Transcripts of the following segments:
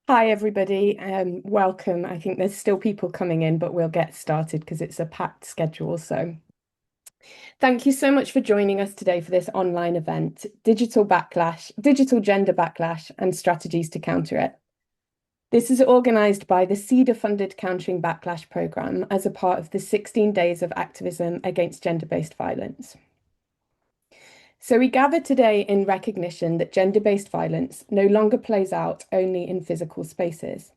Hi, everybody. Welcome. I think there's still people coming in, but we'll get started because it's a packed schedule. So, thank you so much for joining us today for this online event, Digital Gender Backlash, and Strategies to Counter It. This is organised by the CEDA-funded Countering Backlash programme as a part of the 16 Days of Activism against gender-based violence. So we gather today in recognition that gender-based violence no longer plays out only in physical spaces.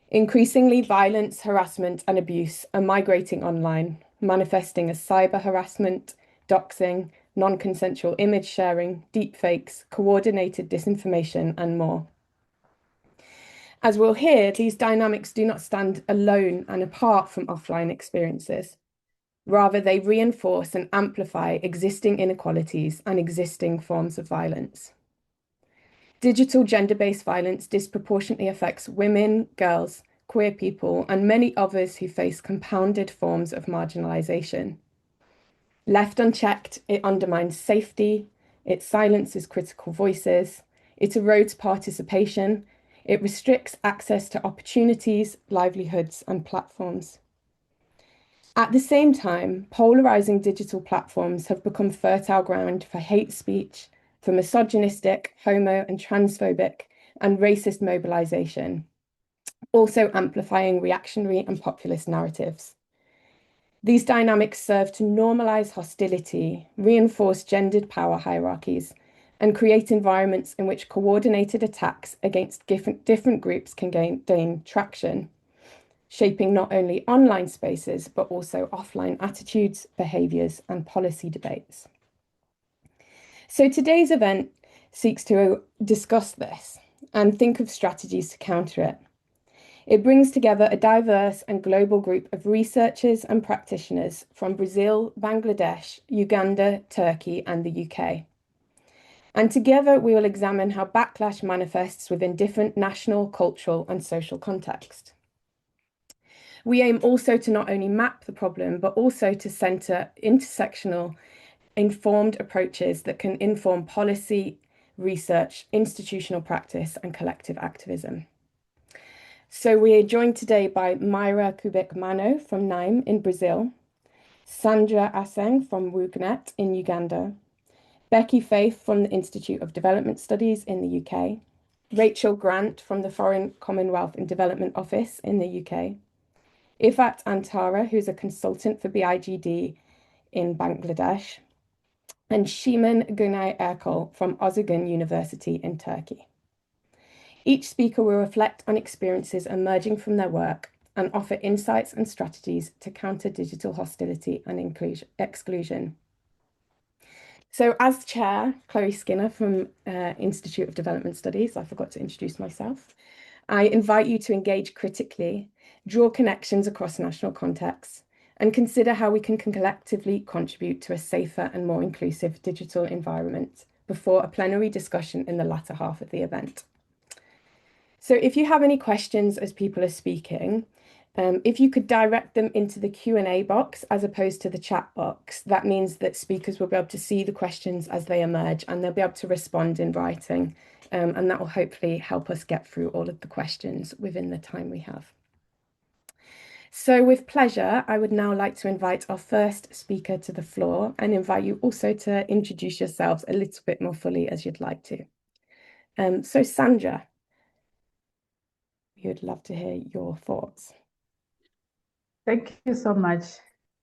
Increasingly, violence, harassment, and abuse are migrating online, manifesting as cyber harassment, doxing, non-consensual image sharing, deepfakes, coordinated disinformation, and more. As we'll hear, these dynamics do not stand alone and apart from offline experiences. Rather, they reinforce and amplify existing inequalities and existing forms of violence. Digital gender-based violence disproportionately affects women, girls, queer people, and many others who face compounded forms of marginalization. Left unchecked, it undermines safety, it silences critical voices, it erodes participation, it restricts access to opportunities, livelihoods, and platforms. At the same time, polarizing digital platforms have become fertile ground for hate speech, for misogynistic, homo and transphobic, and racist mobilization, also amplifying reactionary and populist narratives. These dynamics serve to normalize hostility, reinforce gendered power hierarchies, and create environments in which coordinated attacks against different groups can gain traction, shaping not only online spaces, but also offline attitudes, behaviours, and policy debates. So today's event seeks to discuss this and think of strategies to counter it. It brings together a diverse and global group of researchers and practitioners from Brazil, Bangladesh, Uganda, Turkey, and the UK. And together we will examine how backlash manifests within different national, cultural, and social contexts. We aim also to not only map the problem, but also to centre intersectional, informed approaches that can inform policy, research, institutional practice, and collective activism. So we are joined today by Mayra Kubek-Mano from NEIM in Brazil, Sandra Aseng from WOUGNET in Uganda, Becky Faith from the Institute of Development Studies in the UK, Rachel Grant from the Foreign Commonwealth and Development Office in the UK, Ifat Antara, who's a consultant for BIGD in Bangladesh, and Shiman Günay Erkol from Özyeğin University in Turkey. Each speaker will reflect on experiences emerging from their work and offer insights and strategies to counter digital hostility and exclusion. So as chair, Chloe Skinner from Institute of Development Studies, I forgot to introduce myself. I invite you to engage critically, draw connections across national contexts, and consider how we can collectively contribute to a safer and more inclusive digital environment before a plenary discussion in the latter half of the event. So if you have any questions as people are speaking, if you could direct them into the Q&A box as opposed to the chat box, that means that speakers will be able to see the questions as they emerge and they'll be able to respond in writing. And that will hopefully help us get through all of the questions within the time we have. So with pleasure, I would now like to invite our first speaker to the floor and invite you also to introduce yourselves a little bit more fully as you'd like to. So Sandra, we would love to hear your thoughts. Thank you so much,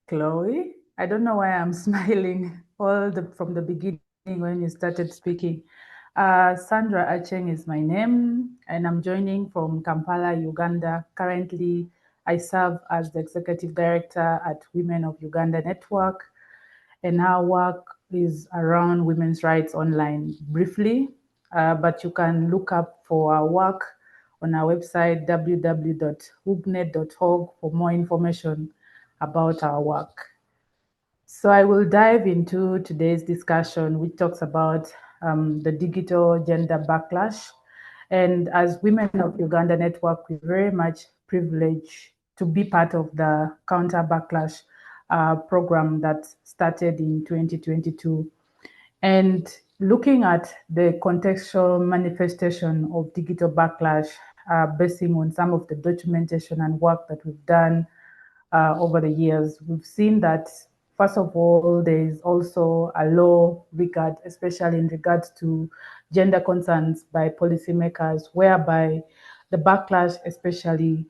Chloe. I don't know why I'm smiling from the beginning when you started speaking. Sandra Acheng is my name, and I'm joining from Kampala, Uganda. Currently, I serve as the Executive Director at Women of Uganda Network, and our work is around women's rights online briefly, but you can look up for our work on our website, www.wougnet.org, for more information about our work. So I will dive into today's discussion, which talks about the digital gender backlash. And as Women of Uganda Network, we're very much privileged to be part of the Counter Backlash program that started in 2022. And looking at the contextual manifestation of digital backlash, basing on some of the documentation and work that we've done over the years, we've seen that, first of all, there is also a low regard, especially in regards to gender concerns by policymakers, whereby the backlash, especially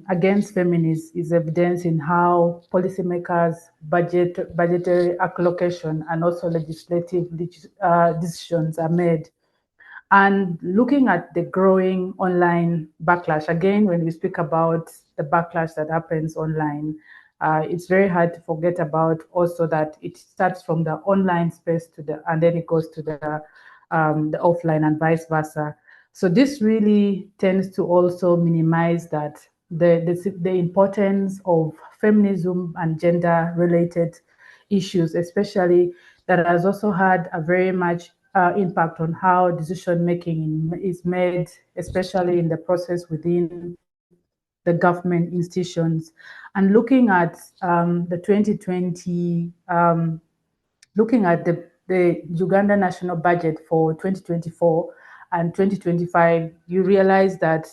against feminists, is evidence in how policymakers' budgetary allocation and also legislative decisions are made. And looking at the growing online backlash, again, when we speak about the backlash that happens online, it's very hard to forget about also that it starts from the online space and then it goes to the offline and vice versa. So this really tends to also minimize that the importance of feminism and gender-related issues, especially that has also had a very much impact on how decision making is made, especially in the process within the government institutions. And looking at the 2020, looking at the Uganda national budget for 2024 and 2025, you realize that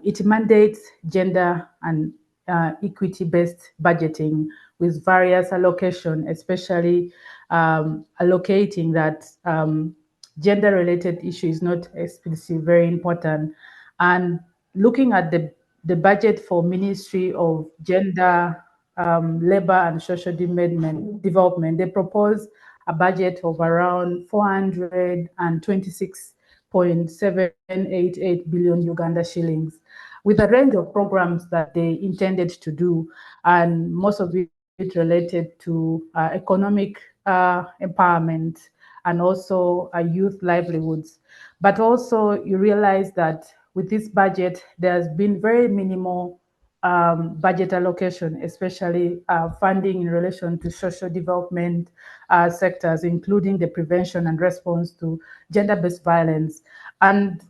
it mandates gender and equity-based budgeting with various allocation, especially allocating that gender-related issue is not explicitly very important. And looking at the budget for Ministry of Gender, Labor and Social Development, they propose a budget of around 426.788 billion Uganda shillings, with a range of programs that they intended to do, and most of it related to economic empowerment and also youth livelihoods. But also you realize that with this budget, there's been very minimal budget allocation, especially funding in relation to social development sectors, including the prevention and response to gender-based violence. And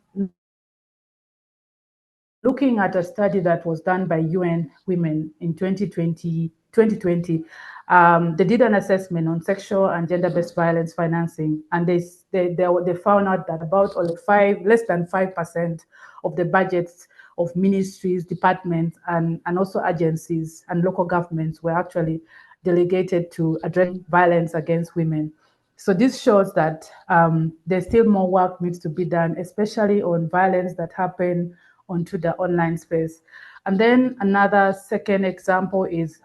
looking at a study that was done by UN Women in 2020, they did an assessment on sexual and gender-based violence financing, and they found out that about less than 5% of the budgets of ministries, departments, and also agencies and local governments were actually delegated to address violence against women. So this shows that there's still more work needs to be done, especially on violence that happen onto the online space. And then another second example is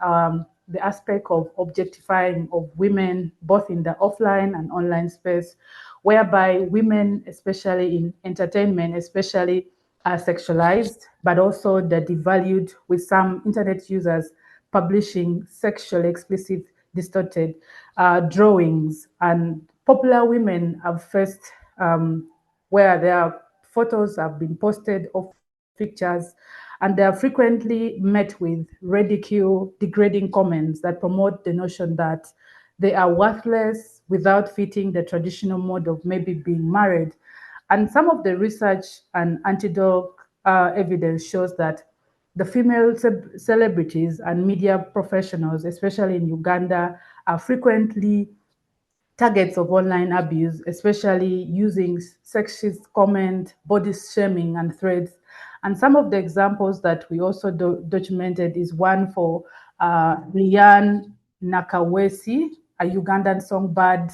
the aspect of objectifying of women, both in the offline and online space, whereby women, especially in entertainment, especially are sexualized, but also they're devalued, with some internet users publishing sexually explicit, distorted drawings. And popular women have faced where their photos have been posted of pictures, and they are frequently met with ridicule, degrading comments that promote the notion that they are worthless without fitting the traditional mode of maybe being married. And some of the research and antidote evidence shows that the female celebrities and media professionals, especially in Uganda, are frequently targets of online abuse, especially using sexist comment, body shaming, and threats. And some of the examples that we also documented is one for Liane Nakawesi, a Ugandan songbird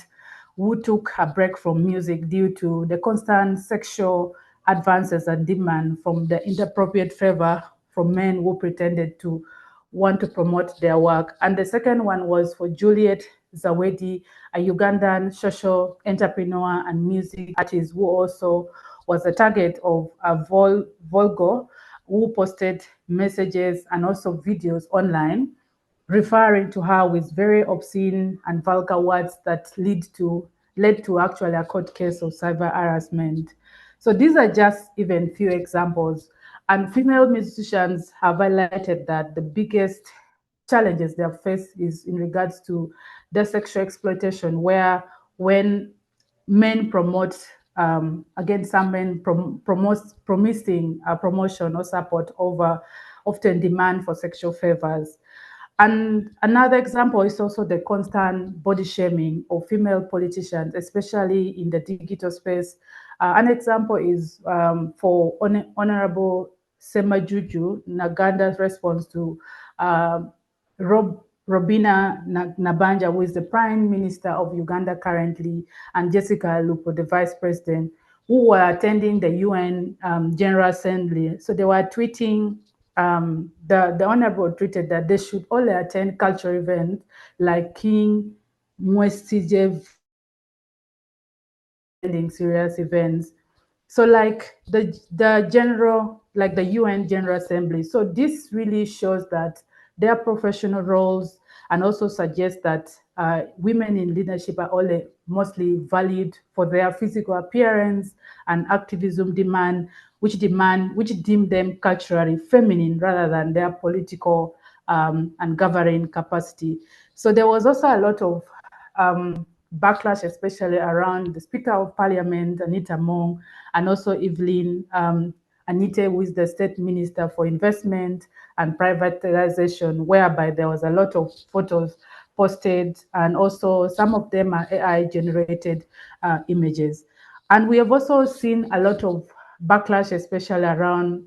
who took a break from music due to the constant sexual advances and demand from the inappropriate favor from men who pretended to want to promote their work. And the second one was for Juliet Zawedi, a Ugandan social entrepreneur and music artist who also was a target of a Volgo, who posted messages and also videos online referring to her with very obscene and vulgar words that led to actually a court case of cyber harassment. So these are just even few examples. And female musicians have highlighted that the biggest challenges they have faced is in regards to the sexual exploitation, where when men promote, again, some men promising promotion or support over often demand for sexual favors. And another example is also the constant body shaming of female politicians, especially in the digital space, An example is for Honorable Semajuju Naganda's response to Robina Nabanja, who is the Prime Minister of Uganda currently, and Jessica Lupo, the Vice President, who were attending the UN General Assembly. So they were tweeting, the Honorable tweeted that they should only attend cultural events like King Mwesijev serious events. So like the general, like the UN General Assembly. So this really shows that their professional roles, and also suggests that women in leadership are only mostly valued for their physical appearance and activism which deem them culturally feminine rather than their political and governing capacity. So there was also a lot of backlash, especially around the Speaker of Parliament, Anita Mong, and also Evelyn Anite, who is the State Minister for Investment and Privatization, whereby there was a lot of photos posted, and also some of them are AI-generated images. And we have also seen a lot of backlash, especially around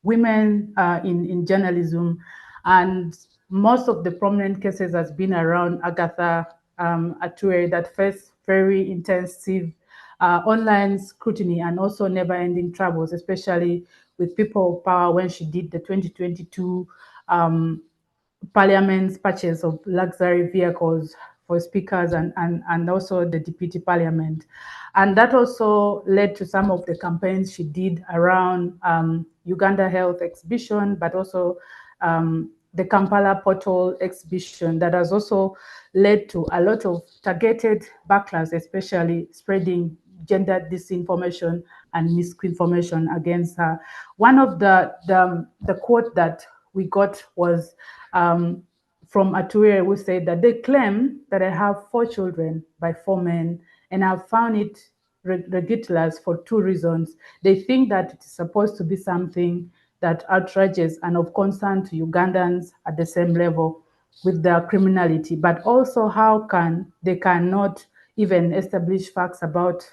women in journalism, and most of the prominent cases has been around Agatha Ature that faced very intensive online scrutiny and also never-ending troubles, especially with people of power when she did the 2022 Parliament's purchase of luxury vehicles for speakers and also the deputy parliament. And that also led to some of the campaigns she did around Uganda Health exhibition, but also the Kampala Portal exhibition that has also led to a lot of targeted backlash, especially spreading gender disinformation and misinformation against her. One of the quote that we got was from Ature, who said that they claim that I have 4 children by 4 men, and I've found it ridiculous for 2 reasons. They think that it's supposed to be something that outrages and of concern to Ugandans at the same level with their criminality, but also how they cannot even establish facts about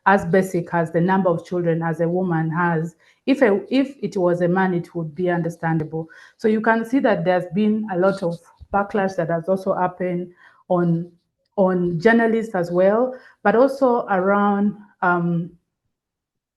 as basic as the number of children as a woman has. If it was a man, it would be understandable. So you can see that there's been a lot of backlash that has also happened on journalists as well, but also around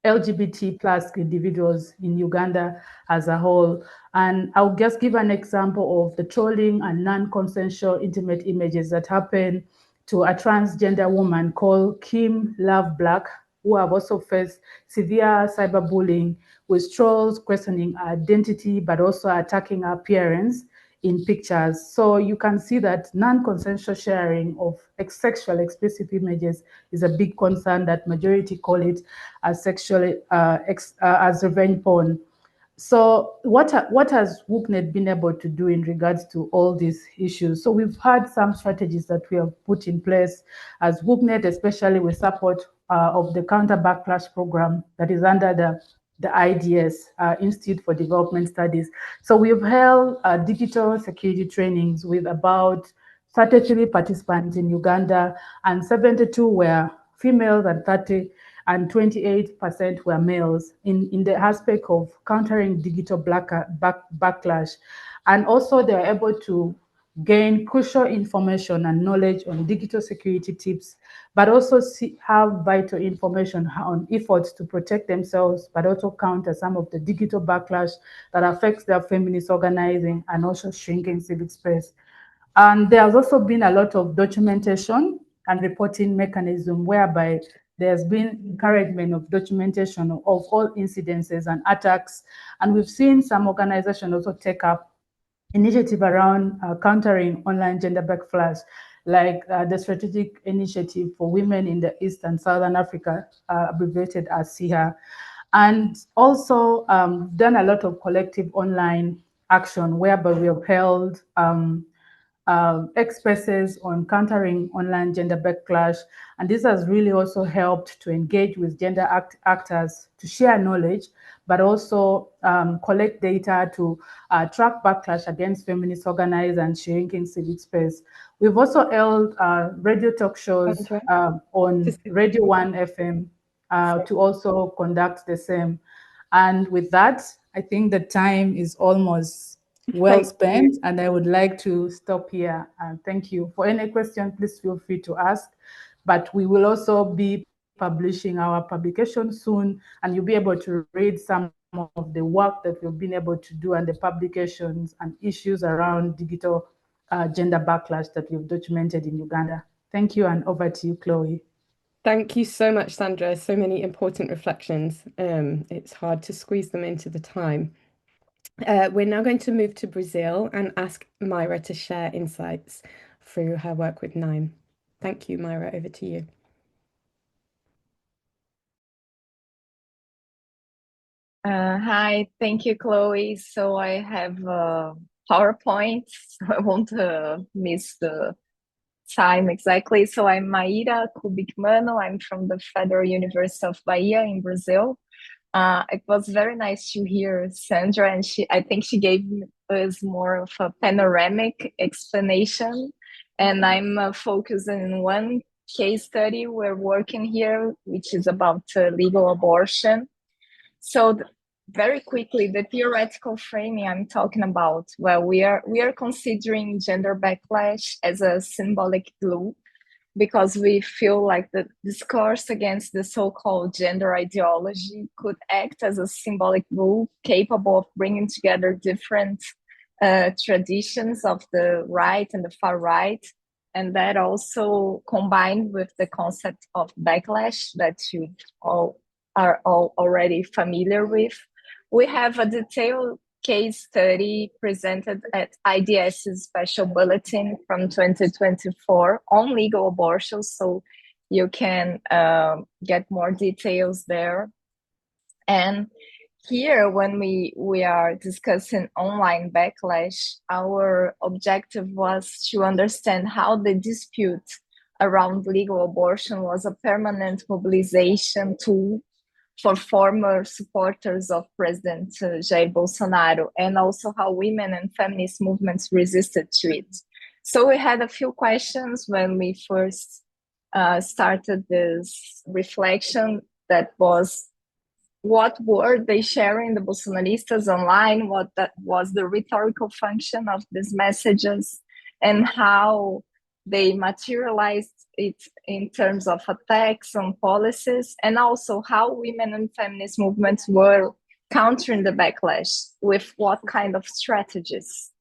LGBT plus individuals in Uganda as a whole. And I'll just give an example of the trolling and non-consensual intimate images that happened to a transgender woman called Kim Love Black, who have also faced severe cyberbullying with trolls questioning her identity, but also attacking her appearance in pictures. So you can see that non-consensual sharing of sexual explicit images is a big concern that majority call it as sexually as revenge porn. So what has WOUGNET been able to do in regards to all these issues? So we've had some strategies that we have put in place as WOUGNET, especially with support of the Counter Backlash program that is under the IDS, Institute for Development Studies. So we've held digital security trainings with about 33 participants in Uganda, and 72 were females and 28% were males in the aspect of countering digital backlash. And also they were able to gain crucial information and knowledge on digital security tips, but also have vital information on efforts to protect themselves, but also counter some of the digital backlash that affects their feminist organizing and also shrinking civic space. And there has also been a lot of documentation and reporting mechanism whereby there's been encouragement of documentation of all incidences and attacks. And we've seen some organizations also take up initiative around countering online gender backlash, like the Strategic Initiative for Women in the East and Southern Africa, abbreviated as SIHA. And also done a lot of collective online action whereby we have held expresses on countering online gender backlash. And this has really also helped to engage with gender actors to share knowledge, but also collect data to track backlash against feminist organizers and shrinking civic space. We've also held radio talk shows on Radio 1 FM to also conduct the same. And with that, I think the time is almost well spent, and I would like to stop here. And thank you. For any question, please feel free to ask. But we will also be publishing our publication soon, and you'll be able to read some of the work that we've been able to do and the publications and issues around digital gender backlash that we've documented in Uganda. Thank you, and over to you, Chloe. Thank you so much, Sandra. So many important reflections. It's hard to squeeze them into the time. We're now going to move to Brazil and ask Myra to share insights through her work with NEIM. Thank you, Myra. Over to you. Hi, thank you, Chloe. So I have PowerPoint, so I won't miss the time exactly. So I'm Maíra Kubik-Mano. I'm from the Federal University of Bahia in Brazil. It was very nice to hear Sandra, and I think she gave us more of a panoramic explanation. And I'm focusing on one case study we're working here, which is about legal abortion. So very quickly, the theoretical framing I'm talking about, well, we are considering gender backlash as a symbolic glue, because we feel like the discourse against the so-called gender ideology could act as a symbolic glue capable of bringing together different traditions of the right and the far right, and that also combined with the concept of backlash that you all are already familiar with. We have a detailed case study presented at IDS's special bulletin from 2024 on legal abortion, so you can get more details there. And here, when we are discussing online backlash, our objective was to understand how the dispute around legal abortion was a permanent mobilization tool for former supporters of President Jair Bolsonaro, and also how women and feminist movements resisted to it. So we had a few questions when we first started this reflection. That was, what were they sharing, the Bolsonaristas online? What that was the rhetorical function of these messages, and how they materialized it in terms of attacks on policies, and also how women and feminist movements were countering the backlash with what kind of strategies.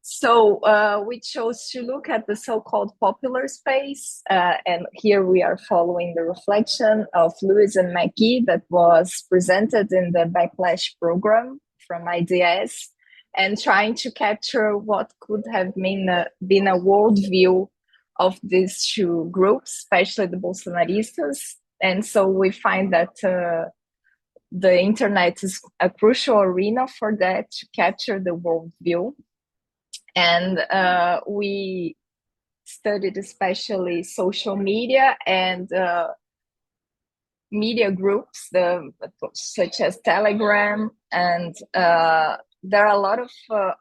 So we chose to look at the so-called popular space, and here we are following the reflection of Lewis and McGee that was presented in the Backlash program from IDS, and trying to capture what could have been a worldview of these two groups, especially the Bolsonaristas. And so we find that the internet is a crucial arena for that, to capture the worldview. And we studied especially social media and media groups, such as Telegram, and there are a lot of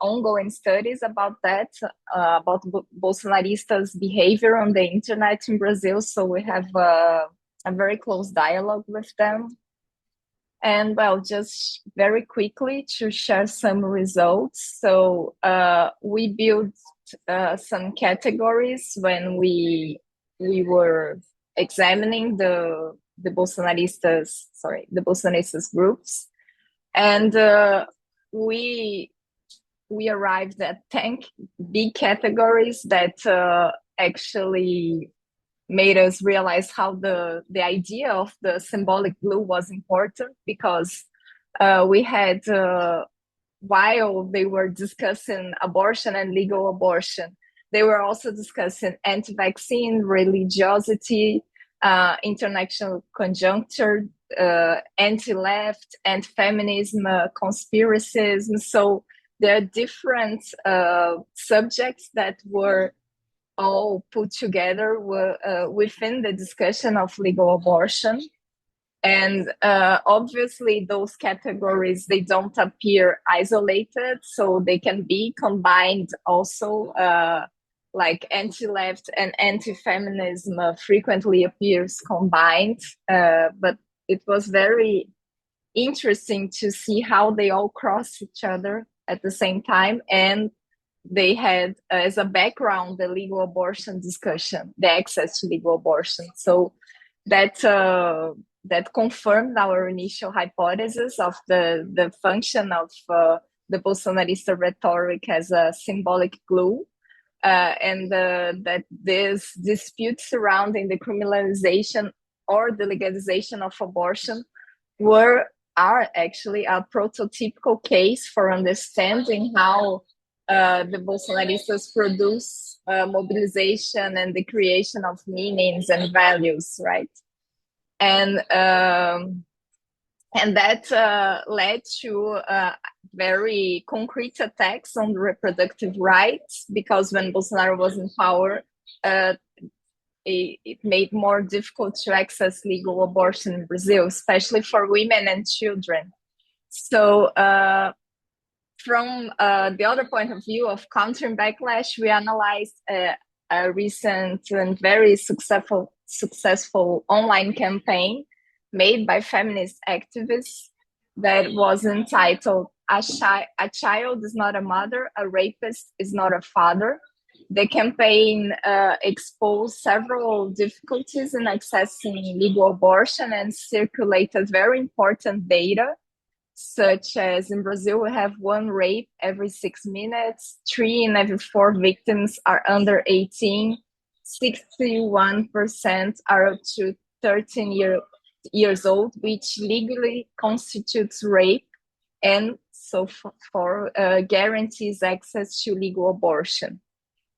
ongoing studies about that, about Bolsonaristas' behavior on the internet in Brazil. So we have a very close dialogue with them. And well, just very quickly to share some results. So we built some categories when we were examining the Bolsonaristas groups, and we arrived at 10 big categories that actually made us realize how the idea of the symbolic glue was important, because we had, while they were discussing abortion and legal abortion, they were also discussing anti-vaccine, religiosity, international conjuncture, anti-left, anti-feminism, conspiracies. And so there are different subjects that were all put together within the discussion of legal abortion. And obviously those categories, they don't appear isolated, so they can be combined also, like anti-left and anti-feminism frequently appears combined, but it was very interesting to see how they all cross each other at the same time, and they had as a background the legal abortion discussion, the access to legal abortion. So that that confirmed our initial hypothesis of the function of the Bolsonarista rhetoric as a symbolic glue, and that this dispute surrounding the criminalization or the legalization of abortion are actually a prototypical case for understanding how the Bolsonaristas produce mobilization and the creation of meanings and values, right? And that led to very concrete attacks on reproductive rights, because when Bolsonaro was in power, it made more difficult to access legal abortion in Brazil, especially for women and children. So from the other point of view of countering backlash, we analyzed a recent and very successful online campaign made by feminist activists that was entitled "A Child is Not a Mother, a Rapist is Not a Father." The campaign exposed several difficulties in accessing legal abortion and circulated very important data, such as in Brazil, we have 1 rape every 6 minutes, 3 in every 4 victims are under 18, 61% are up to 13 years old, which legally constitutes rape, and so for guarantees access to legal abortion.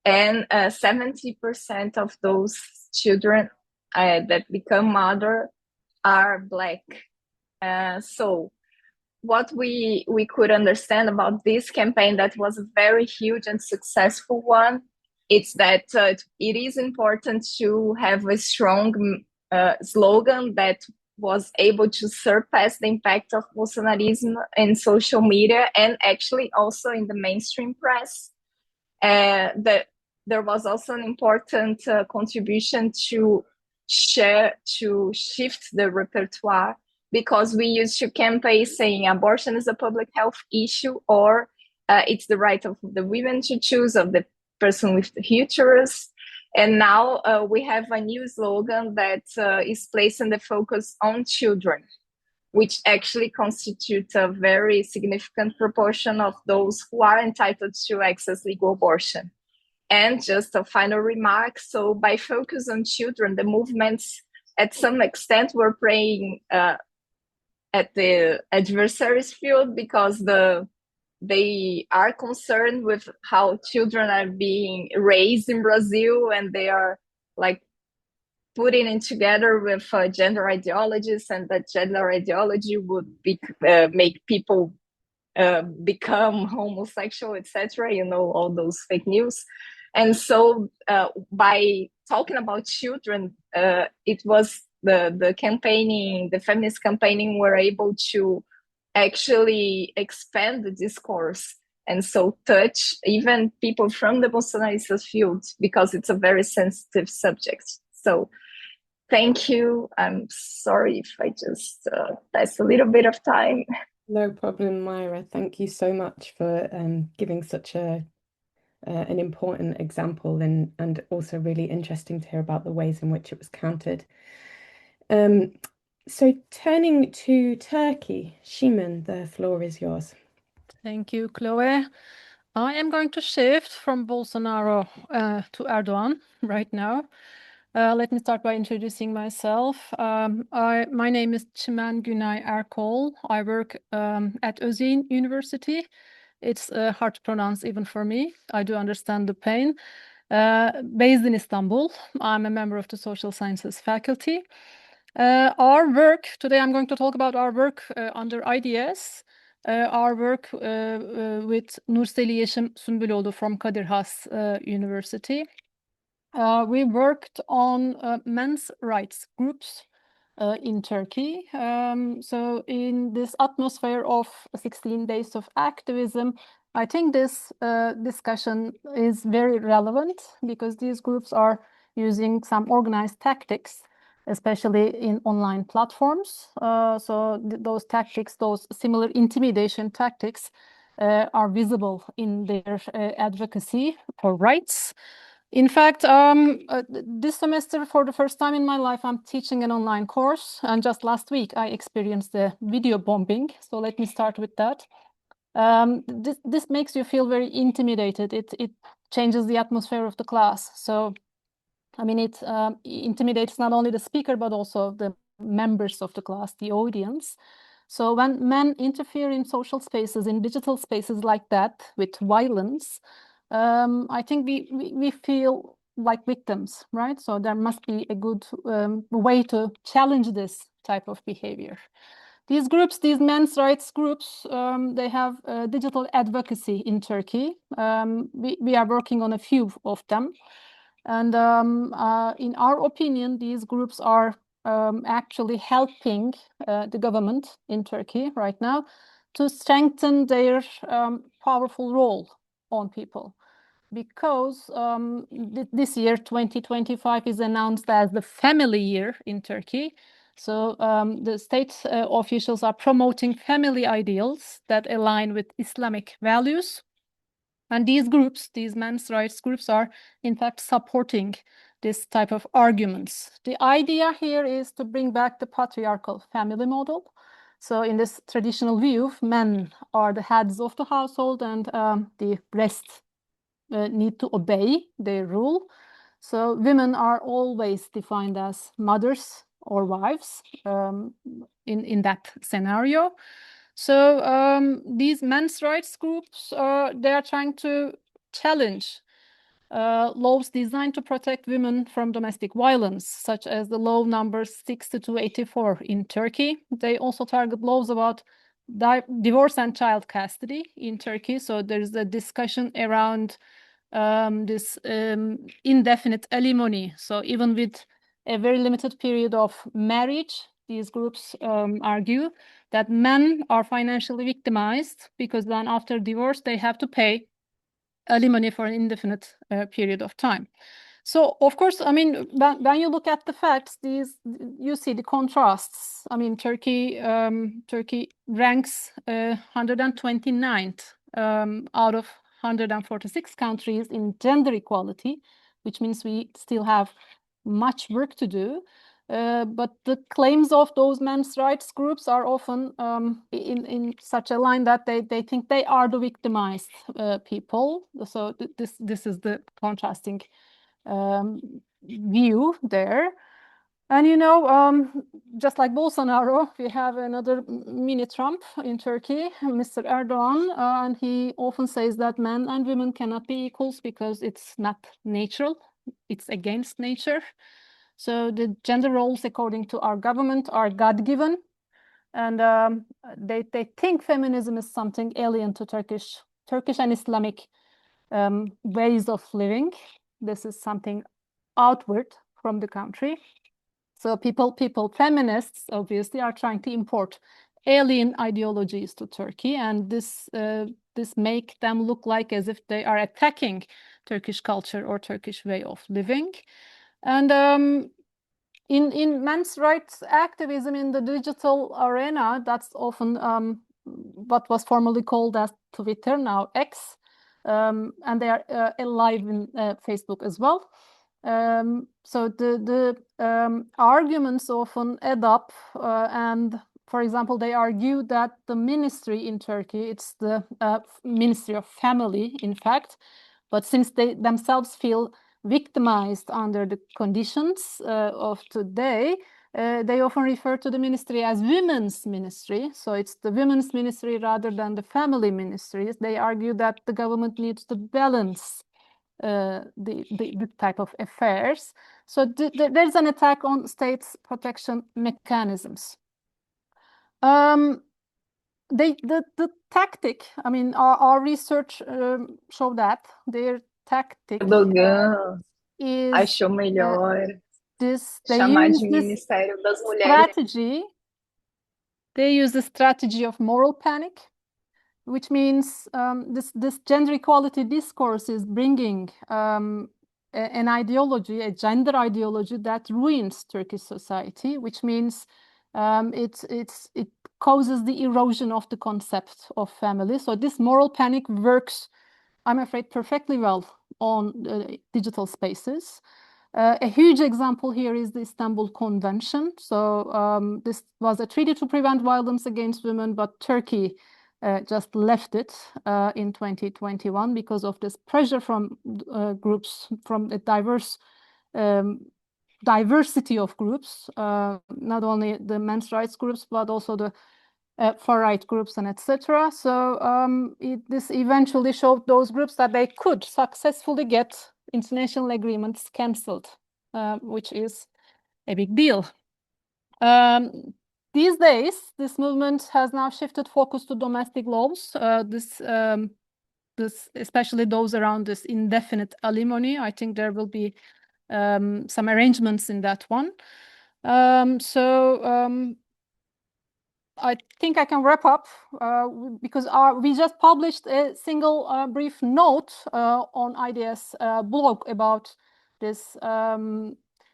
And 70% of those children that become mother are Black. So what we could understand about this campaign, that was a very huge and successful one, it's that it is important to have a strong slogan that was able to surpass the impact of Bolsonarism in social media and actually also in the mainstream press. That there was also an important contribution to shift the repertoire, because we used to campaign saying abortion is a public health issue, or it's the right of the women to choose, of the person with the uterus. And now we have a new slogan that is placing the focus on children, which actually constitutes a very significant proportion of those who are entitled to access legal abortion. And just a final remark, so by focus on children, the movements at some extent were playing at the adversary's field, because they are concerned with how children are being raised in Brazil, and they are like putting it together with gender ideologies, and that gender ideology would make people become homosexual, etc. You know, all those fake news. And so by talking about children, it was the campaigning, the feminist campaigning, were able to actually expand the discourse, and so touch even people from the Bolsonarista field, because it's a very sensitive subject. So thank you. I'm sorry if I just passed a little bit of time. No problem, Myra. Thank you so much for giving such an important example, and also really interesting to hear about the ways in which it was countered. So turning to Turkey, Shimon, the floor is yours. Thank you, Chloe. I am going to shift from Bolsonaro to Erdogan right now. Let me start by introducing myself. My name is Çimen Günay Erkol. I work at Özyeğin University. It's hard to pronounce even for me. I do understand the pain. Based in Istanbul, I'm a member of the Social Sciences faculty. Our work, today I'm going to talk about our work under IDS, our work with Nurseli Yeşim Sümbüloğlu from Kadir Has University. We worked on men's rights groups in Turkey. So in this atmosphere of 16 days of activism, I think this discussion is very relevant, because these groups are using some organized tactics especially in online platforms. So those tactics, those similar intimidation tactics are visible in their advocacy for rights. In fact, this semester, for the first time in my life, I'm teaching an online course. And just last week, I experienced the video bombing. So let me start with that. This makes you feel very intimidated. It changes the atmosphere of the class. So, I mean, it intimidates not only the speaker, but also the members of the class, the audience. So when men interfere in social spaces, in digital spaces like that, with violence, I think we feel like victims, right? So there must be a good way to challenge this type of behavior. These groups, these men's rights groups, they have digital advocacy in Turkey. We are working on a few of them. And in our opinion, these groups are actually helping the government in Turkey right now to strengthen their powerful role on people. Because this year, 2025, is announced as the family year in Turkey. So the state officials are promoting family ideals that align with Islamic values. And these groups, these men's rights groups, are in fact supporting this type of arguments. The idea here is to bring back the patriarchal family model. So in this traditional view, men are the heads of the household and the rest need to obey their rule. So women are always defined as mothers or wives in that scenario. So these men's rights groups, they are trying to challenge laws designed to protect women from domestic violence, such as the law number 6284 in Turkey. They also target laws about divorce and child custody in Turkey. So there's a discussion around this indefinite alimony. So even with a very limited period of marriage, these groups argue that men are financially victimized because then after divorce, they have to pay alimony for an indefinite period of time. So, of course, I mean, when you look at the facts, you see the contrasts. I mean, Turkey ranks 129th out of 146 countries in gender equality, which means we still have much work to do. But the claims of those men's rights groups are often in such a line that they think they are the victimized people. So this is the contrasting view there. And you know, just like Bolsonaro, we have another mini Trump in Turkey, Mr. Erdogan, and he often says that men and women cannot be equals because it's not natural, it's against nature. So the gender roles, according to our government, are God-given, and they think feminism is something alien to Turkish and Islamic ways of living. This is something outward from the country. So feminists obviously are trying to import alien ideologies to Turkey, and this make them look like as if they are attacking Turkish culture or Turkish way of living. And in men's rights activism in the digital arena, that's often what was formerly called as Twitter, now X, and they are alive in Facebook as well. So the arguments often add up, and for example, they argue that the ministry in Turkey, it's the Ministry of Family, in fact, but since they themselves feel victimized under the conditions of today, they often refer to the ministry as women's ministry. So it's the women's ministry rather than the family ministries. They argue that the government needs to balance the type of affairs. So there's an attack on states' protection mechanisms. The tactic, I mean, our research show that their tactic Erdogan is achou melhor chamar de Ministério das Mulheres. Strategy. They use the strategy of moral panic, which means this gender equality discourse is bringing an ideology, a gender ideology that ruins Turkish society, which means it causes the erosion of the concept of family. So this moral panic works, I'm afraid, perfectly well on digital spaces. A huge example here is the Istanbul Convention. So this was a treaty to prevent violence against women, but Turkey just left it in 2021 because of this pressure from groups, from a diversity of groups, not only the men's rights groups, but also the far-right groups and etc. So this eventually showed those groups that they could successfully get international agreements cancelled, which is a big deal. These days, this movement has now shifted focus to domestic laws. Especially those around this indefinite alimony. I think there will be some arrangements in that one. I think I can wrap up because we just published a single brief note on IDS blog about this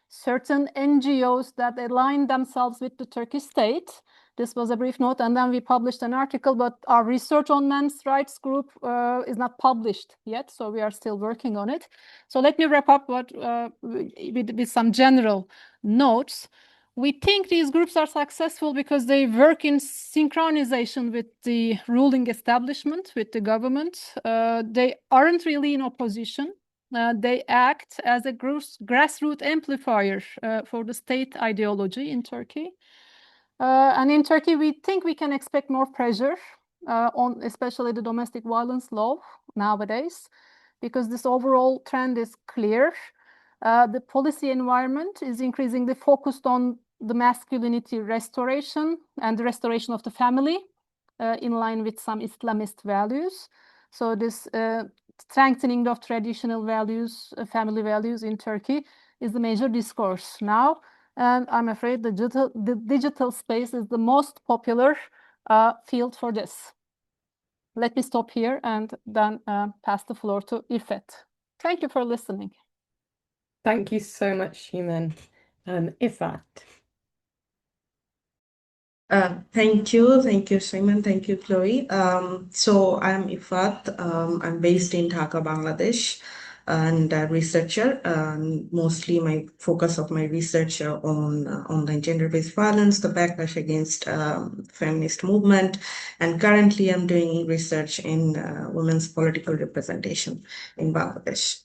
certain NGOs that align themselves with the Turkish state. This was a brief note, and then we published an article, but our research on men's rights group is not published yet, so we are still working on it. So let me wrap up with some general notes. We think these groups are successful because they work in synchronization with the ruling establishment, with the government. They aren't really in opposition. They act as a grassroots amplifier for the state ideology in Turkey. And in Turkey, we think we can expect more pressure on especially the domestic violence law nowadays, because this overall trend is clear. The policy environment is increasingly focused on the masculinity restoration and the restoration of the family in line with some Islamist values. So this strengthening of traditional values, family values in Turkey is the major discourse now. And I'm afraid the digital space is the most popular field for this. Let me stop here and then pass the floor to Ifet. Thank you for listening. Thank you so much, Human. Ifet. Thank you, Simon. Thank you, Chloe. So I'm Ifat. I'm based in Dhaka, Bangladesh, and a researcher. Mostly my focus of my research on online gender-based violence, the backlash against feminist movement, and currently I'm doing research in women's political representation in Bangladesh.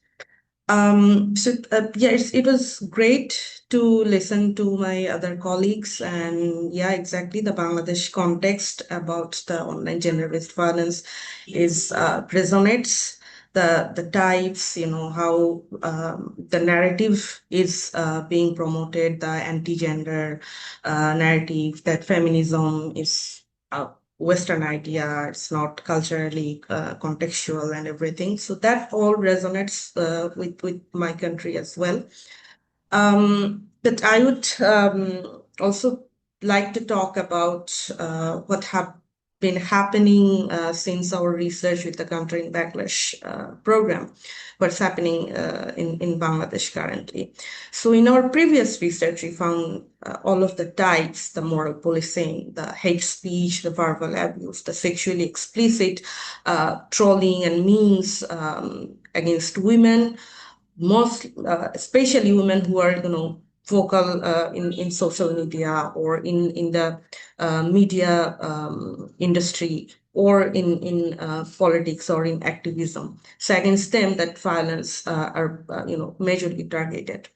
Yes, it was great to listen to my other colleagues, and yeah, exactly, the Bangladesh context about the online gender-based violence is resonates. The types, how the narrative is being promoted, the anti-gender narrative, that feminism is Western idea, it's not culturally contextual and everything. So that all resonates with my country as well. But I would also like to talk about what have been happening since our research with the Countering Backlash program, what's happening in Bangladesh currently. So in our previous research, we found all of the types, the moral policing, the hate speech, the verbal abuse, the sexually explicit trolling and memes against women, especially women who are, vocal in social media or in the media industry or in politics or in activism. So against them, that violence are majorly targeted.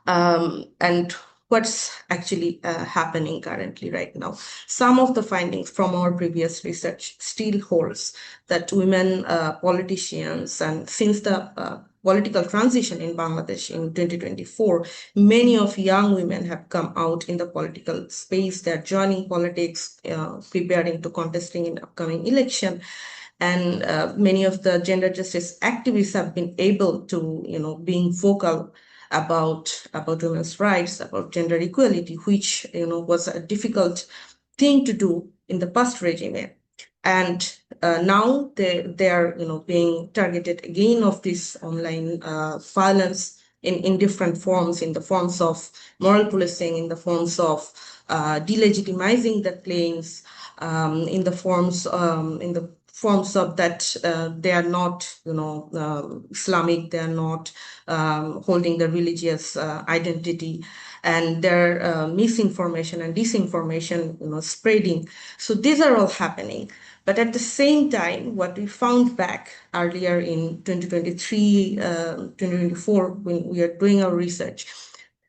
And what's actually happening currently right now. Some of the findings from our previous research still holds that women politicians, and since the political transition in Bangladesh in 2024, many of young women have come out in the political space. They're joining politics, preparing to contesting in upcoming election. And many of the gender justice activists have been able to, being vocal about women's rights, about gender equality, which was a difficult thing to do in the past regime. And now they are, being targeted again of this online violence in different forms, in the forms of moral policing, in the forms of delegitimizing the claims, in the forms of that they are not, Islamic, they are not holding the religious identity, and their misinformation and disinformation, spreading. So these are all happening. But at the same time, what we found back earlier in 2023, 2024, when we are doing our research,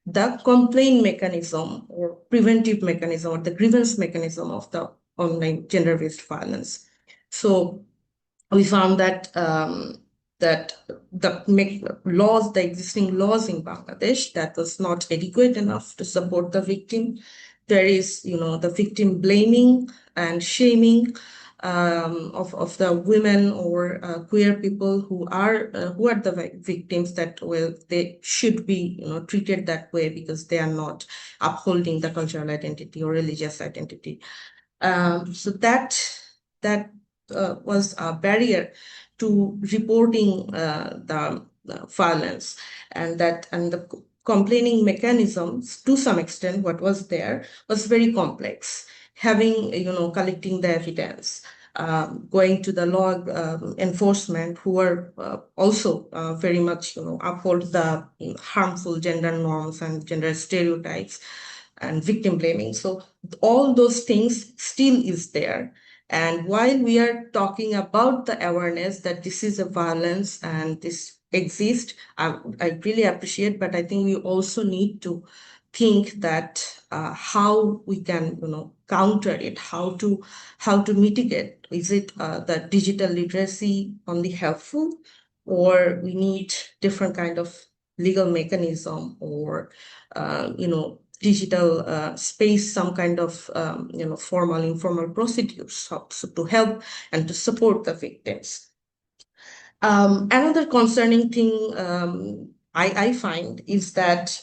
the complaint mechanism or preventive mechanism or the grievance mechanism of the online gender-based violence. So we found that the existing laws in Bangladesh, that was not adequate enough to support the victim. There is, the victim blaming and shaming of the women or queer people who are the victims, that they should be treated that way because they are not upholding the cultural identity or religious identity. So that was a barrier to reporting the violence, and the complaining mechanisms, to some extent, what was there was very complex. Having, collecting the evidence, going to the law enforcement, who are also very much, uphold the harmful gender norms and gender stereotypes and victim blaming. So all those things still is there. And while we are talking about the awareness that this is a violence and this exists, I really appreciate, but I think we also need to think that how we can, counter it, how to mitigate. Is it the digital literacy only helpful, or we need different kind of legal mechanism, or digital space, some kind of formal, informal procedures so to help and to support the victims. Another concerning thing I find is that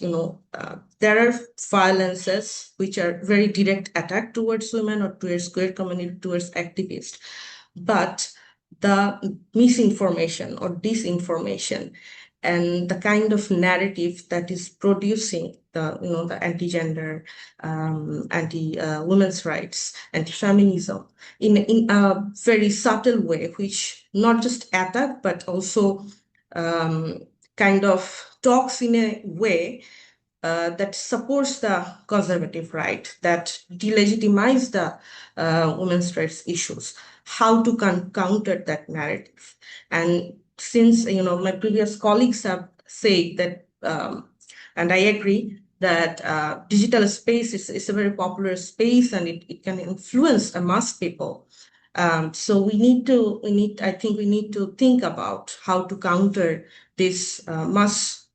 there are violences which are very direct attack towards women or towards queer community, towards activists, but the misinformation or disinformation and the kind of narrative that is producing the anti-gender, anti-women's rights, anti-feminism in a very subtle way, which not just attack but also kind of talks in a way that supports the conservative right, that delegitimize the women's rights issues, how to counter that narrative. And since my previous colleagues have said that, and I agree, that digital space is a very popular space, and it can influence mass people. So I think we need to think about how to counter this mass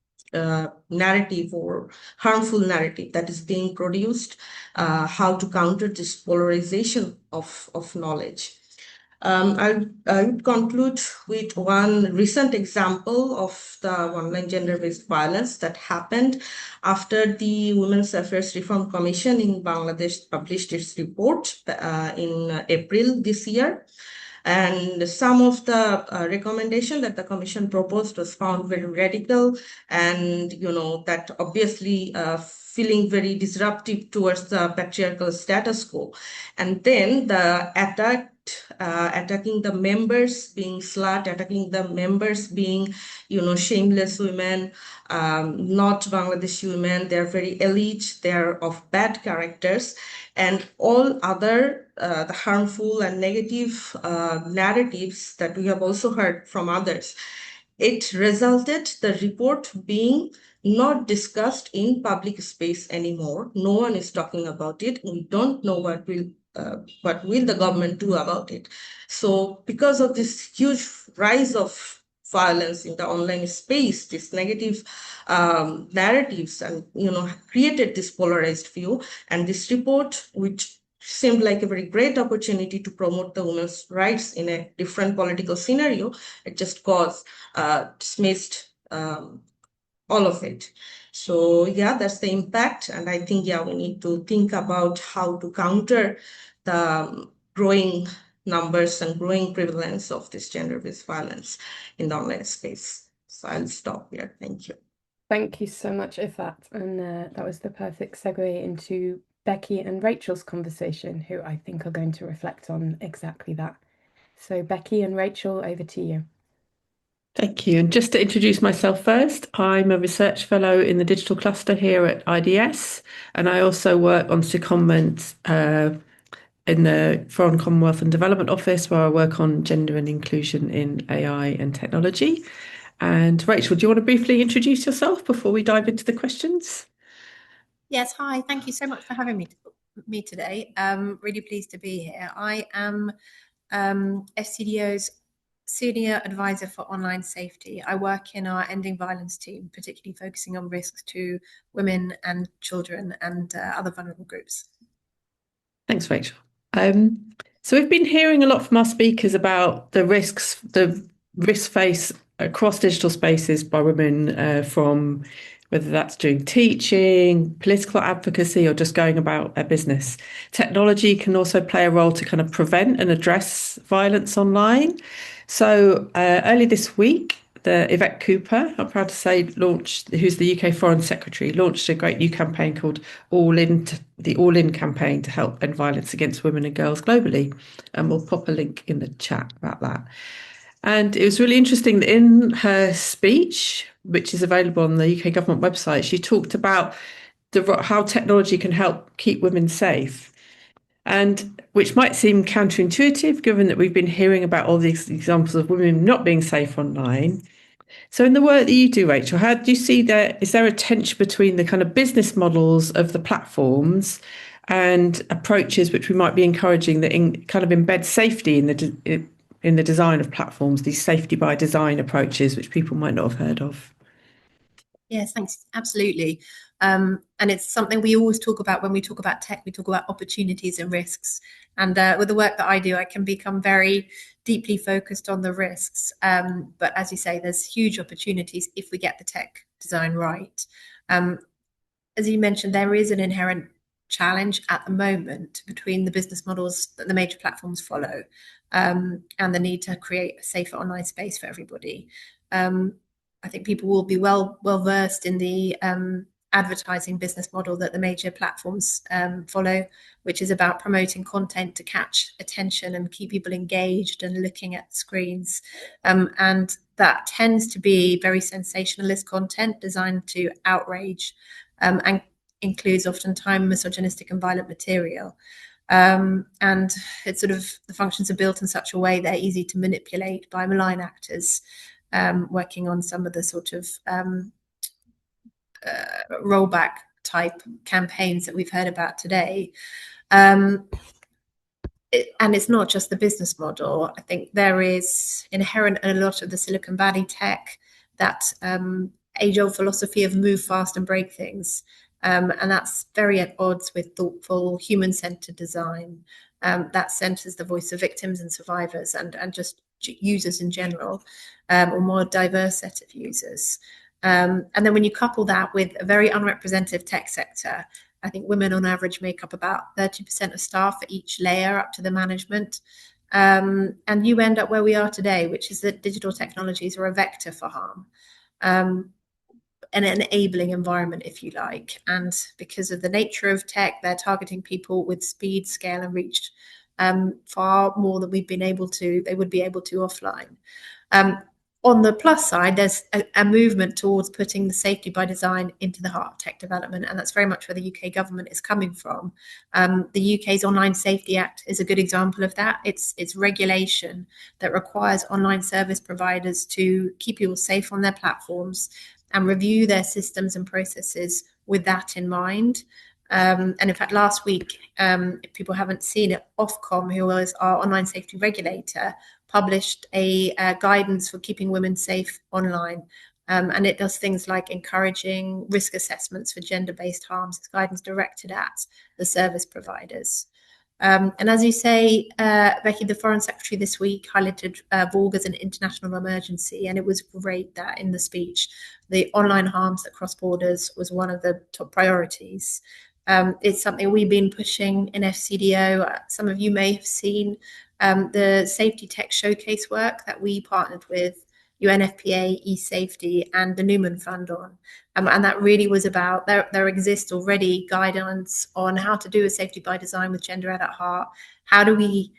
narrative or harmful narrative that is being produced, how to counter this polarization of knowledge. I would conclude with one recent example of the online gender-based violence that happened after the Women's Affairs Reform Commission in Bangladesh published its report in April this year. And some of the recommendation that the commission proposed was found very radical, and that obviously feeling very disruptive towards the patriarchal status quo. And then the attacking the members being slut, attacking the members being shameless women, not Bangladeshi women. They're very elite, they're of bad characters, and all other the harmful and negative narratives that we have also heard from others. It resulted the report being not discussed in public space anymore. No one is talking about it. We don't know what will the government do about it. So because of this huge rise of violence in the online space, this negative narratives, and created this polarized view, and this report, which seemed like a very great opportunity to promote the women's rights in a different political scenario, it just got dismissed all of it. So yeah, that's the impact. And I think, we need to think about how to counter the growing numbers and growing prevalence of this gender-based violence in the online space. So I'll stop here. Thank you. Thank you so much, Ifat. And that was the perfect segue into Becky and Rachel's conversation, who I think are going to reflect on exactly that. So Becky and Rachel, over to you. Thank you. And just to introduce myself first, I'm a research fellow in the digital cluster here at IDS, and I also work on secondment in the Foreign Commonwealth and Development Office, where I work on gender and inclusion in AI and technology. And Rachel, do you want to briefly introduce yourself before we dive into the questions? Yes, hi. Thank you so much for having me today. Really pleased to be here. I am FCDO's Senior Advisor for Online Safety. I work in our Ending Violence team, particularly focusing on risks to women and children and other vulnerable groups. Thanks, Rachel. So we've been hearing a lot from our speakers about the risks faced across digital spaces by women, from whether that's doing teaching, political advocacy, or just going about their business. Technology can also play a role to kind of prevent and address violence online. So early this week, Yvette Cooper, I'm proud to say, who's the UK Foreign Secretary, launched a great new campaign called the All In campaign to help end violence against women and girls globally. And we'll pop a link in the chat about that. And it was really interesting that in her speech, which is available on the UK government website, she talked about how technology can help keep women safe. And which might seem counterintuitive, given that we've been hearing about all these examples of women not being safe online. So in the work that you do, Rachel, how do you see that? Is there a tension between the kind of business models of the platforms and approaches which we might be encouraging that kind of embed safety in the design of platforms, these safety by design approaches, which people might not have heard of? Yes, thanks. Absolutely. And it's something we always talk about when we talk about tech. We talk about opportunities and risks. And with the work that I do, I can become very deeply focused on the risks. But as you say, there's huge opportunities if we get the tech design right. As you mentioned, there is an inherent challenge at the moment between the business models that the major platforms follow and the need to create a safer online space for everybody. I think people will be well versed in the advertising business model that the major platforms follow, which is about promoting content to catch attention and keep people engaged and looking at screens. And that tends to be very sensationalist content designed to outrage and includes oftentimes misogynistic and violent material. And it's sort of, the functions are built in such a way they're easy to manipulate by malign actors working on some of the sort of rollback type campaigns that we've heard about today. And it's not just the business model. I think there is inherent in a lot of the Silicon Valley tech that age-old philosophy of move fast and break things. And that's very at odds with thoughtful, human-centered design that centers the voice of victims and survivors and just users in general, or more diverse set of users. And then when you couple that with a very unrepresentative tech sector, I think women on average make up about 30% of staff for each layer up to the management. And you end up where we are today, which is that digital technologies are a vector for harm. An enabling environment, if you like. And because of the nature of tech, they're targeting people with speed, scale, and reach far more than they would be able to offline. On the plus side, there's a movement towards putting the safety by design into the heart of tech development, and that's very much where the UK government is coming from. The UK's Online Safety Act is a good example of that. It's regulation that requires online service providers to keep people safe on their platforms and review their systems and processes with that in mind. And in fact, last week, if people haven't seen it, Ofcom, who was our online safety regulator, published a guidance for keeping women safe online. And it does things like encouraging risk assessments for gender-based harms. It's guidance directed at the service providers. And as you say, Becky, the Foreign Secretary this week highlighted VOUG as an international emergency, and it was great that in the speech, the online harms that cross borders was one of the top priorities. It's something we've been pushing in FCDO. Some of you may have seen the safety tech showcase work that we partnered with UNFPA, eSafety, and the Newman Fund on. And that really was about, there exists already guidance on how to do a safety by design with gender at heart. How do we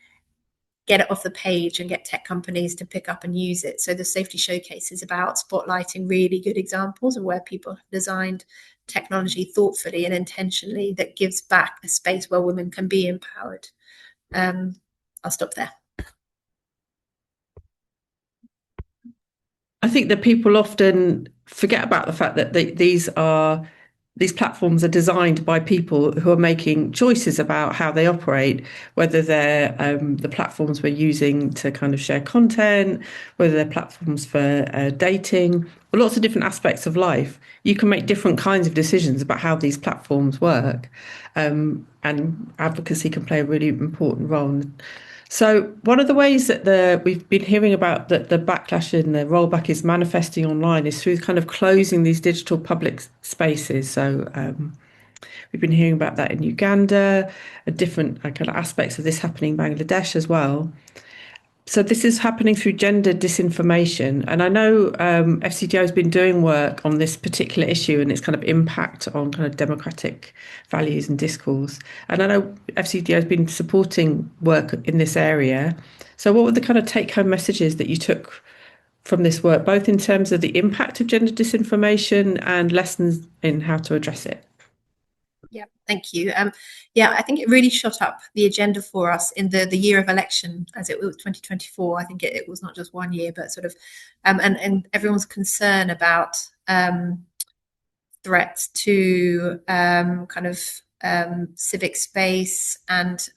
get it off the page and get tech companies to pick up and use it? So the safety showcase is about spotlighting really good examples of where people have designed technology thoughtfully and intentionally that gives back a space where women can be empowered. I'll stop there. I think that people often forget about the fact that these platforms are designed by people who are making choices about how they operate, whether they're the platforms we're using to kind of share content, whether they're platforms for dating, or lots of different aspects of life. You can make different kinds of decisions about how these platforms work, and advocacy can play a really important role. So one of the ways that we've been hearing about that the backlash and the rollback is manifesting online is through kind of closing these digital public spaces. So we've been hearing about that in Uganda, different kind of aspects of this happening in Bangladesh as well. So this is happening through gender disinformation. And I know FCDO has been doing work on this particular issue and its kind of impact on kind of democratic values and discourse. And I know FCDO has been supporting work in this area. So what were the kind of take-home messages that you took from this work, both in terms of the impact of gender disinformation and lessons in how to address it? Yeah, thank you. Yeah, I think it really shot up the agenda for us in the year of election, as it was 2024. I think it was not just 1 year, but sort of, and everyone's concern about threats to kind of civic space and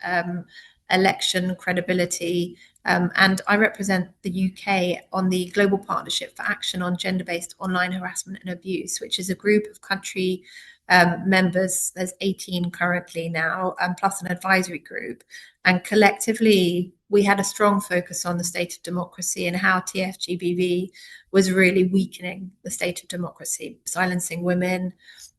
election credibility. And I represent the UK on the Global Partnership for Action on Gender-Based Online Harassment and Abuse, which is a group of country members. There's 18 currently now, plus an advisory group. And collectively, we had a strong focus on the state of democracy and how TFGBV was really weakening the state of democracy, silencing women,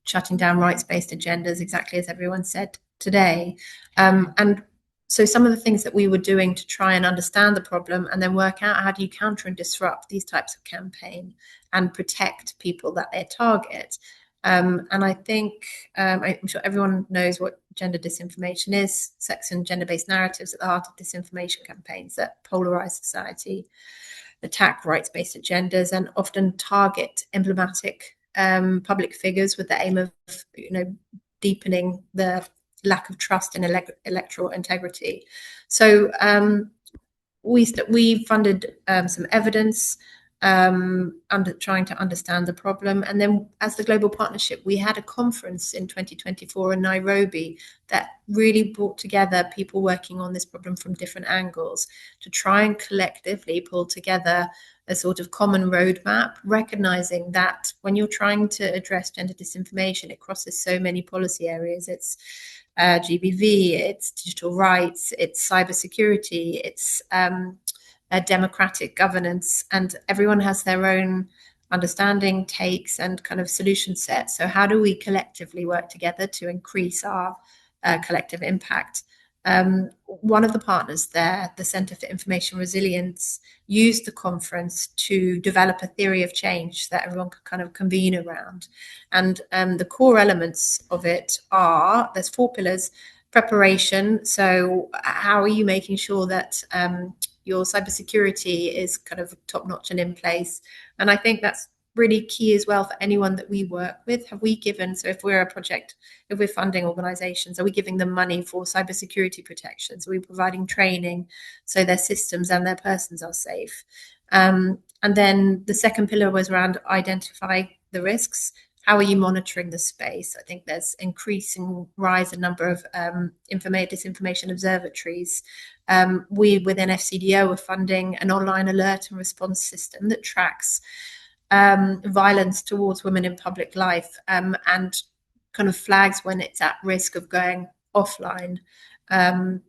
shutting down rights-based agendas, exactly as everyone said today. And so some of the things that we were doing to try and understand the problem and then work out how do you counter and disrupt these types of campaign and protect people that they target. And I think, I'm sure everyone knows what gender disinformation is, sex and gender-based narratives at the heart of disinformation campaigns that polarize society, attack rights-based agendas, and often target emblematic public figures with the aim of, deepening the lack of trust in electoral integrity. So we funded some evidence trying to understand the problem. And then as the Global Partnership, we had a conference in 2024 in Nairobi that really brought together people working on this problem from different angles to try and collectively pull together a sort of common roadmap, recognizing that when you're trying to address gender disinformation, it crosses so many policy areas. It's GBV, it's digital rights, it's cybersecurity, it's democratic governance, and everyone has their own understanding, takes, and kind of solution set. So how do we collectively work together to increase our collective impact? One of the partners there, the Centre for Information Resilience, used the conference to develop a theory of change that everyone could kind of convene around. And the core elements of it are, there's 4 pillars. Preparation, so how are you making sure that your cybersecurity is kind of top-notch and in place? And I think that's really key as well for anyone that we work with. Have we given, so if we're a project, if we're funding organizations, are we giving them money for cybersecurity protections? Are we providing training so their systems and their persons are safe? And then the second pillar was around identify the risks. How are you monitoring the space? I think there's increasing rise in number of disinformation observatories. We within FCDO are funding an online alert and response system that tracks violence towards women in public life and kind of flags when it's at risk of going offline. And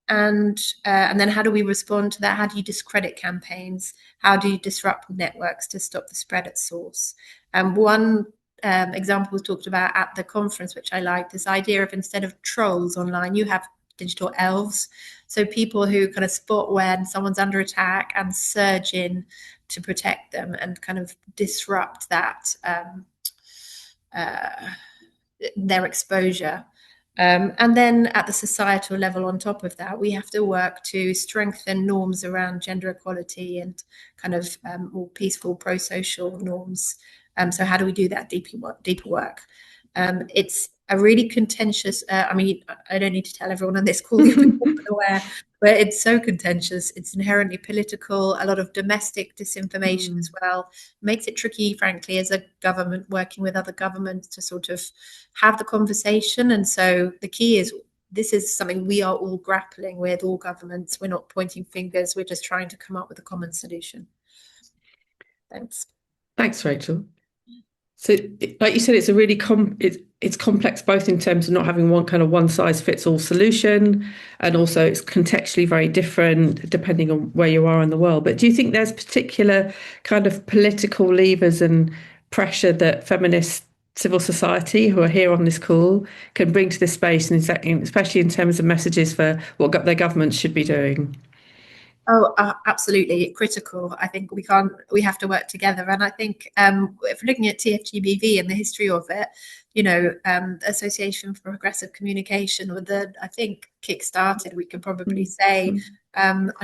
then how do we respond to that? How do you discredit campaigns? How do you disrupt networks to stop the spread at source? One example was talked about at the conference, which I liked, this idea of instead of trolls online, you have digital elves. So people who kind of spot when someone's under attack and surge in to protect them and kind of disrupt that their exposure. And then at the societal level on top of that, we have to work to strengthen norms around gender equality and kind of more peaceful pro-social norms. So how do we do that deeper work? It's a really contentious, I mean, I don't need to tell everyone on this call, you'll be aware, but it's so contentious. It's inherently political, a lot of domestic disinformation as well. Makes it tricky, frankly, as a government working with other governments to sort of have the conversation. And so the key is, this is something we are all grappling with, all governments. We're not pointing fingers, we're just trying to come up with a common solution. Thanks. Thanks, Rachel. So, like you said, it's a really it's complex, both in terms of not having one kind of one size fits all solution, and also it's contextually very different depending on where you are in the world. But do you think there's particular kind of political levers and pressure that feminist civil society who are here on this call can bring to this space, and especially in terms of messages for what their governments should be doing? Oh, absolutely critical. I think we have to work together. And I think if we're looking at TFGBV and the history of it, you know, Association for Progressive Communication, or I think kick-started, we can probably say,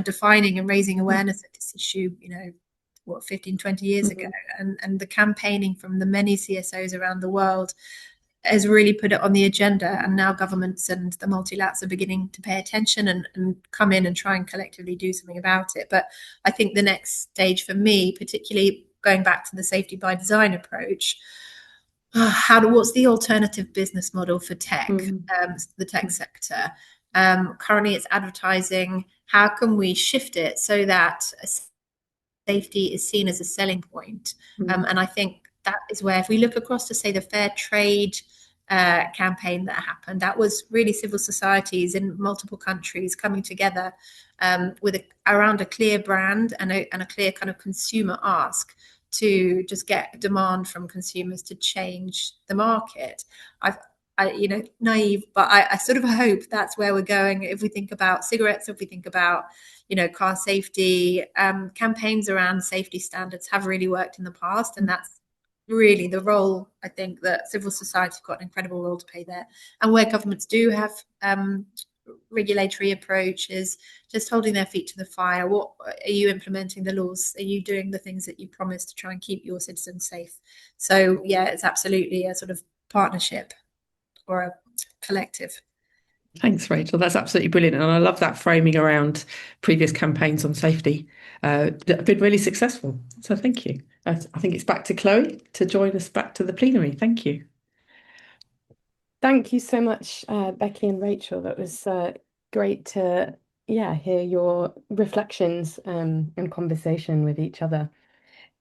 defining and raising awareness of this issue, you know, 15, 20 years ago. And the campaigning from the many CSOs around the world has really put it on the agenda, and now governments and the multilaterals are beginning to pay attention and come in and try and collectively do something about it. But I think the next stage for me, particularly going back to the safety by design approach, what's the alternative business model for tech, the tech sector? Currently it's advertising. How can we shift it so that safety is seen as a selling point? And I think that is where, if we look across to, say, the fair trade campaign that happened, that was really civil societies in multiple countries coming together around a clear brand and a clear kind of consumer ask to just get demand from consumers to change the market. You know, naive, but I sort of hope that's where we're going. If we think about cigarettes, if we think about, you know, car safety, campaigns around safety standards have really worked in the past, and that's really the role, I think, that civil society have got an incredible role to play there. And where governments do have regulatory approaches, just holding their feet to the fire. What are you implementing the laws? Are you doing the things that you promised to try and keep your citizens safe? So yeah, it's absolutely a sort of partnership or a collective. Thanks, Rachel. That's absolutely brilliant. And I love that framing around previous campaigns on safety that have been really successful. So thank you. I think it's back to Chloe to join us back to the plenary. Thank you. Thank you so much, Becky and Rachel. That was great to hear your reflections and conversation with each other.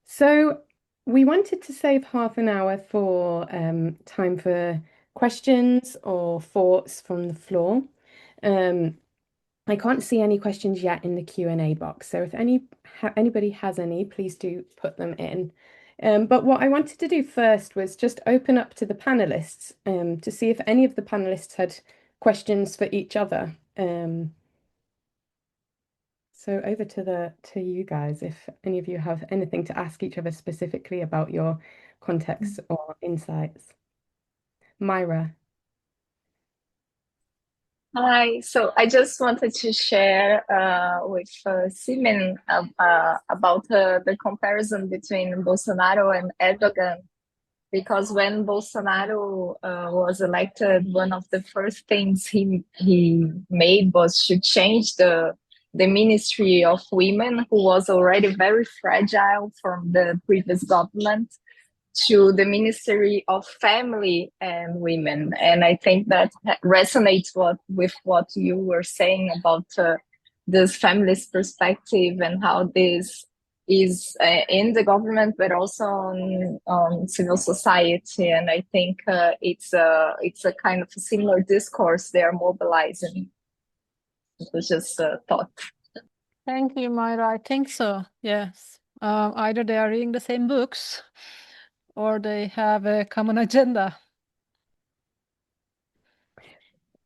So we wanted to save half an hour for time for questions or thoughts from the floor. I can't see any questions yet in the Q&A box, so if anybody has any, please do put them in. But what I wanted to do first was just open up to the panelists to see if any of the panelists had questions for each other. So over to you guys, if any of you have anything to ask each other specifically about your context or insights. Myra. Hi, so I just wanted to share with Simin about the comparison between Bolsonaro and Erdogan, because when Bolsonaro was elected, one of the first things he made was to change the Ministry of Women, who was already very fragile from the previous government, to the Ministry of Family and Women. And I think that resonates with what you were saying about this feminist perspective and how this is in the government, but also on civil society. And I think it's a kind of a similar discourse they are mobilizing. It was just a thought. Thank you, Myra. I think so, yes. Either they are reading the same books or they have a common agenda.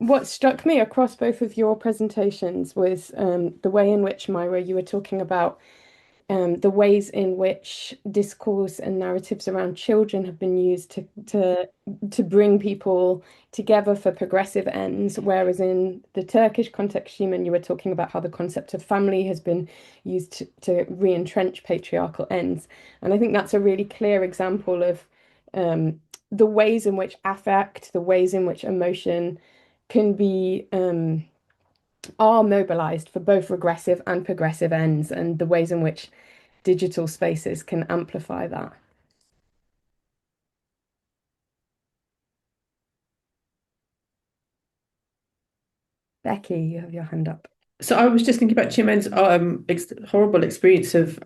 what struck me across both of your presentations was the way in which, Myra, you were talking about the ways in which discourse and narratives around children have been used to bring people together for progressive ends, whereas in the Turkish context, Shumen, you were talking about how the concept of family has been used to re-entrench patriarchal ends. And I think that's a really clear example of the ways in which affect, the ways in which emotion can be are mobilized for both regressive and progressive ends, and the ways in which digital spaces can amplify that. Becky, you have your hand up. So I was just thinking about Chimen's horrible experience of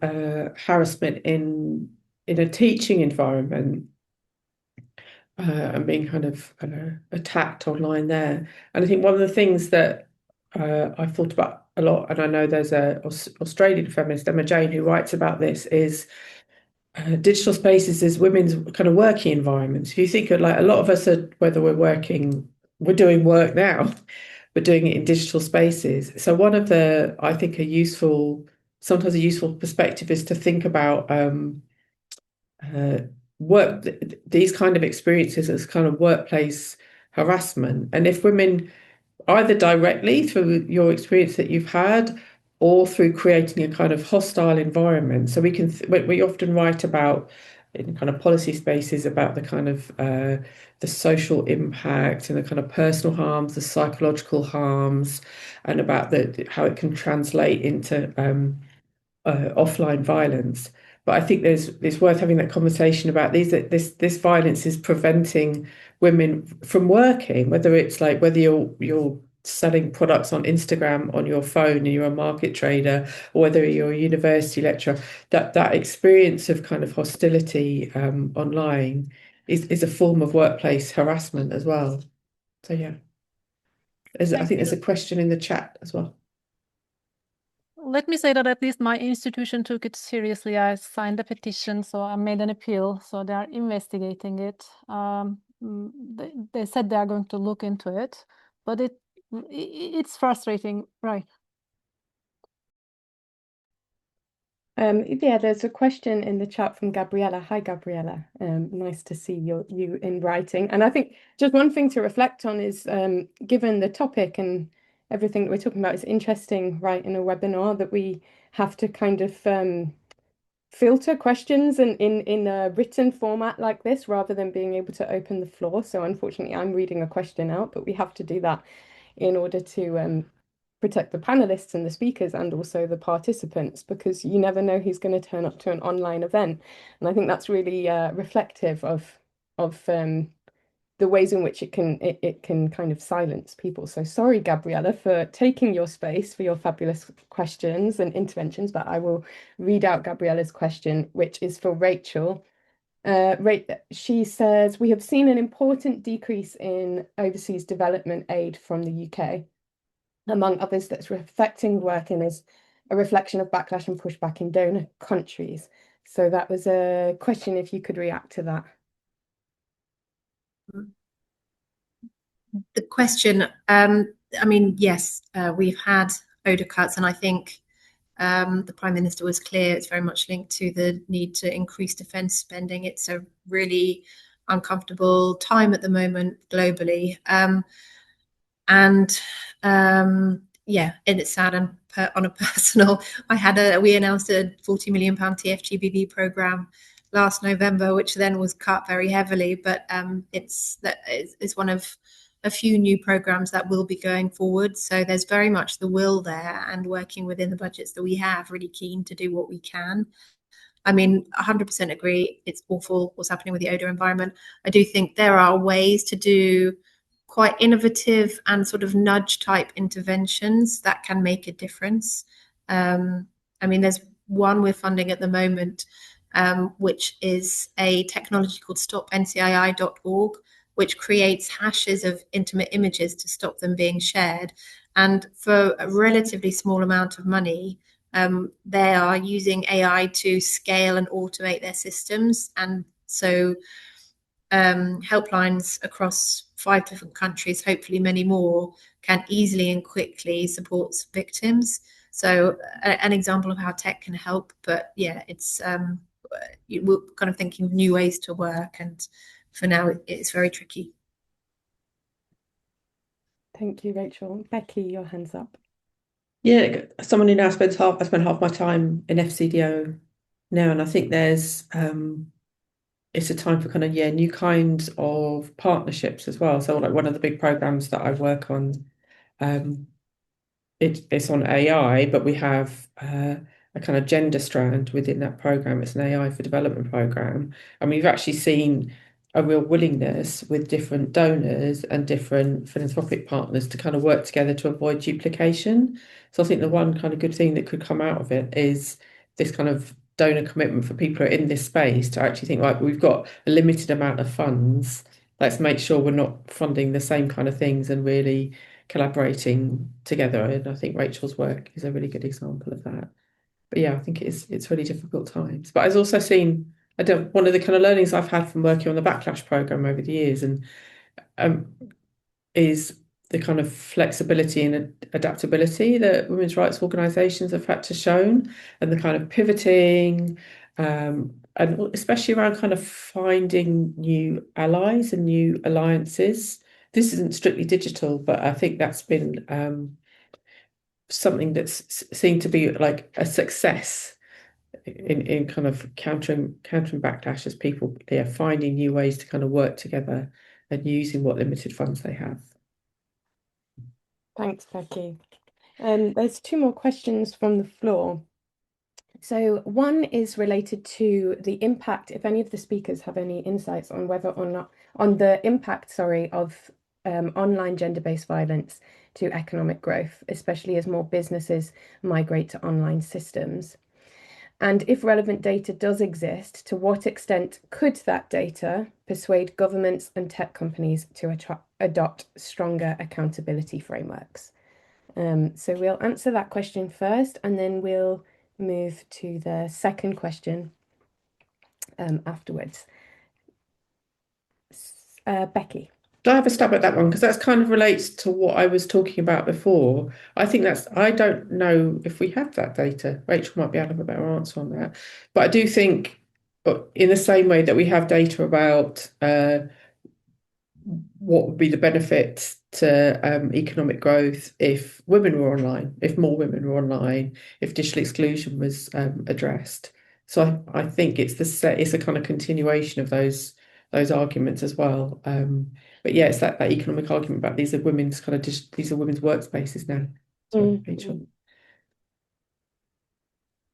harassment in a teaching environment and being kind of attacked online there. And I think one of the things that I've thought about a lot, and I know there's a Australian feminist, Emma Jane, who writes about this, is digital spaces as women's kind of working environments. If you think of like a lot of us are, whether we're doing work now, we're doing it in digital spaces. So one of the, I think, sometimes a useful perspective is to think about these kind of experiences as kind of workplace harassment. And if women, either directly through your experience that you've had, or through creating a kind of hostile environment. So we often write about in kind of policy spaces about the kind of the social impact and the kind of personal harms, the psychological harms, and about how it can translate into offline violence. But I think it's worth having that conversation about this violence is preventing women from working, whether it's like whether you're selling products on Instagram on your phone and you're a market trader, or whether you're a university lecturer, that experience of kind of hostility online is a form of workplace harassment as well. So yeah, I think there's a question in the chat as well. Let me say that at least my institution took it seriously. I signed a petition, so I made an appeal. So they are investigating it. They said they are going to look into it, but it's frustrating, right? Yeah, there's a question in the chat from Gabriella. Hi, Gabriella. Nice to see you in writing. And I think just one thing to reflect on is, given the topic and everything that we're talking about, it's interesting, right, in a webinar that we have to kind of filter questions in a written format like this rather than being able to open the floor. So unfortunately, I'm reading a question out, but we have to do that in order to protect the panelists and the speakers and also the participants, because you never know who's going to turn up to an online event. And I think that's really reflective of the ways in which it can kind of silence people. So sorry, Gabriella, for taking your space for your fabulous questions and interventions, but I will read out Gabriella's question, which is for Rachel. She says, we have seen an important decrease in overseas development aid from the UK. Among others, that's affecting working as a reflection of backlash and pushback in donor countries. So that was a question, if you could react to that. The question, I mean, yes, we've had ODA cuts, and I think the Prime Minister was clear it's very much linked to the need to increase defence spending. It's a really uncomfortable time at the moment globally. Yeah, and it's sad. And on a personal, we announced a £40 million TFGBV programme last November, which then was cut very heavily. But it's one of a few new programmes that will be going forward. So there's very much the will there, and working within the budgets that we have, really keen to do what we can. I mean, 100% agree. It's awful what's happening with the ODA environment. I do think there are ways to do quite innovative and sort of nudge type interventions that can make a difference. I mean, there's one we're funding at the moment, which is a technology called stopncii.org, which creates hashes of intimate images to stop them being shared. And for a relatively small amount of money, they are using AI to scale and automate their systems. And so helplines across 5 different countries, hopefully many more, can easily and quickly support victims. So an example of how tech can help, but yeah, it's we're kind of thinking of new ways to work, and for now it's very tricky. Thank you, Rachel. Becky, your hand's up. Yeah, someone who now I spend half my time in FCDO now, and I think there's it's a time for kind of new kinds of partnerships as well. So like one of the big programs that I work on, it's on AI, but we have a kind of gender strand within that program. It's an AI for development program, and we've actually seen a real willingness with different donors and different philanthropic partners to kind of work together to avoid duplication. So I think the one kind of good thing that could come out of it is this kind of donor commitment for people who are in this space to actually think, like, we've got a limited amount of funds. Let's make sure we're not funding the same kind of things and really collaborating together. And I think Rachel's work is a really good example of that. But yeah, I think it's really difficult times. But I've also seen, one of the kind of learnings I've had from working on the Backlash program over the years, and is the kind of flexibility and adaptability that women's rights organisations have had to show, and the kind of pivoting, and especially around kind of finding new allies and new alliances. This isn't strictly digital, but I think that's been something that's seemed to be like a success in kind of countering backlash, as people finding new ways to kind of work together and using what limited funds they have. Thanks, Becky. There's 2 more questions from the floor. So one is related to the impact, if any of the speakers have any insights on whether or not, on the impact, sorry, of online gender-based violence to economic growth, especially as more businesses migrate to online systems. And if relevant data does exist, to what extent could that data persuade governments and tech companies to adopt stronger accountability frameworks? So we'll answer that question first, and then we'll move to the second question afterwards. Becky. Do I have a stab at that one? Because that's kind of relates to what I was talking about before. I don't know if we have that data. Rachel might be able to have a better answer on that. But I do think, in the same way that we have data about what would be the benefit to economic growth if women were online, if more women were online, if digital exclusion was addressed. So I think it's a kind of continuation of those arguments as well. But yeah, it's that economic argument about these are women's workspaces now. Sorry, Rachel.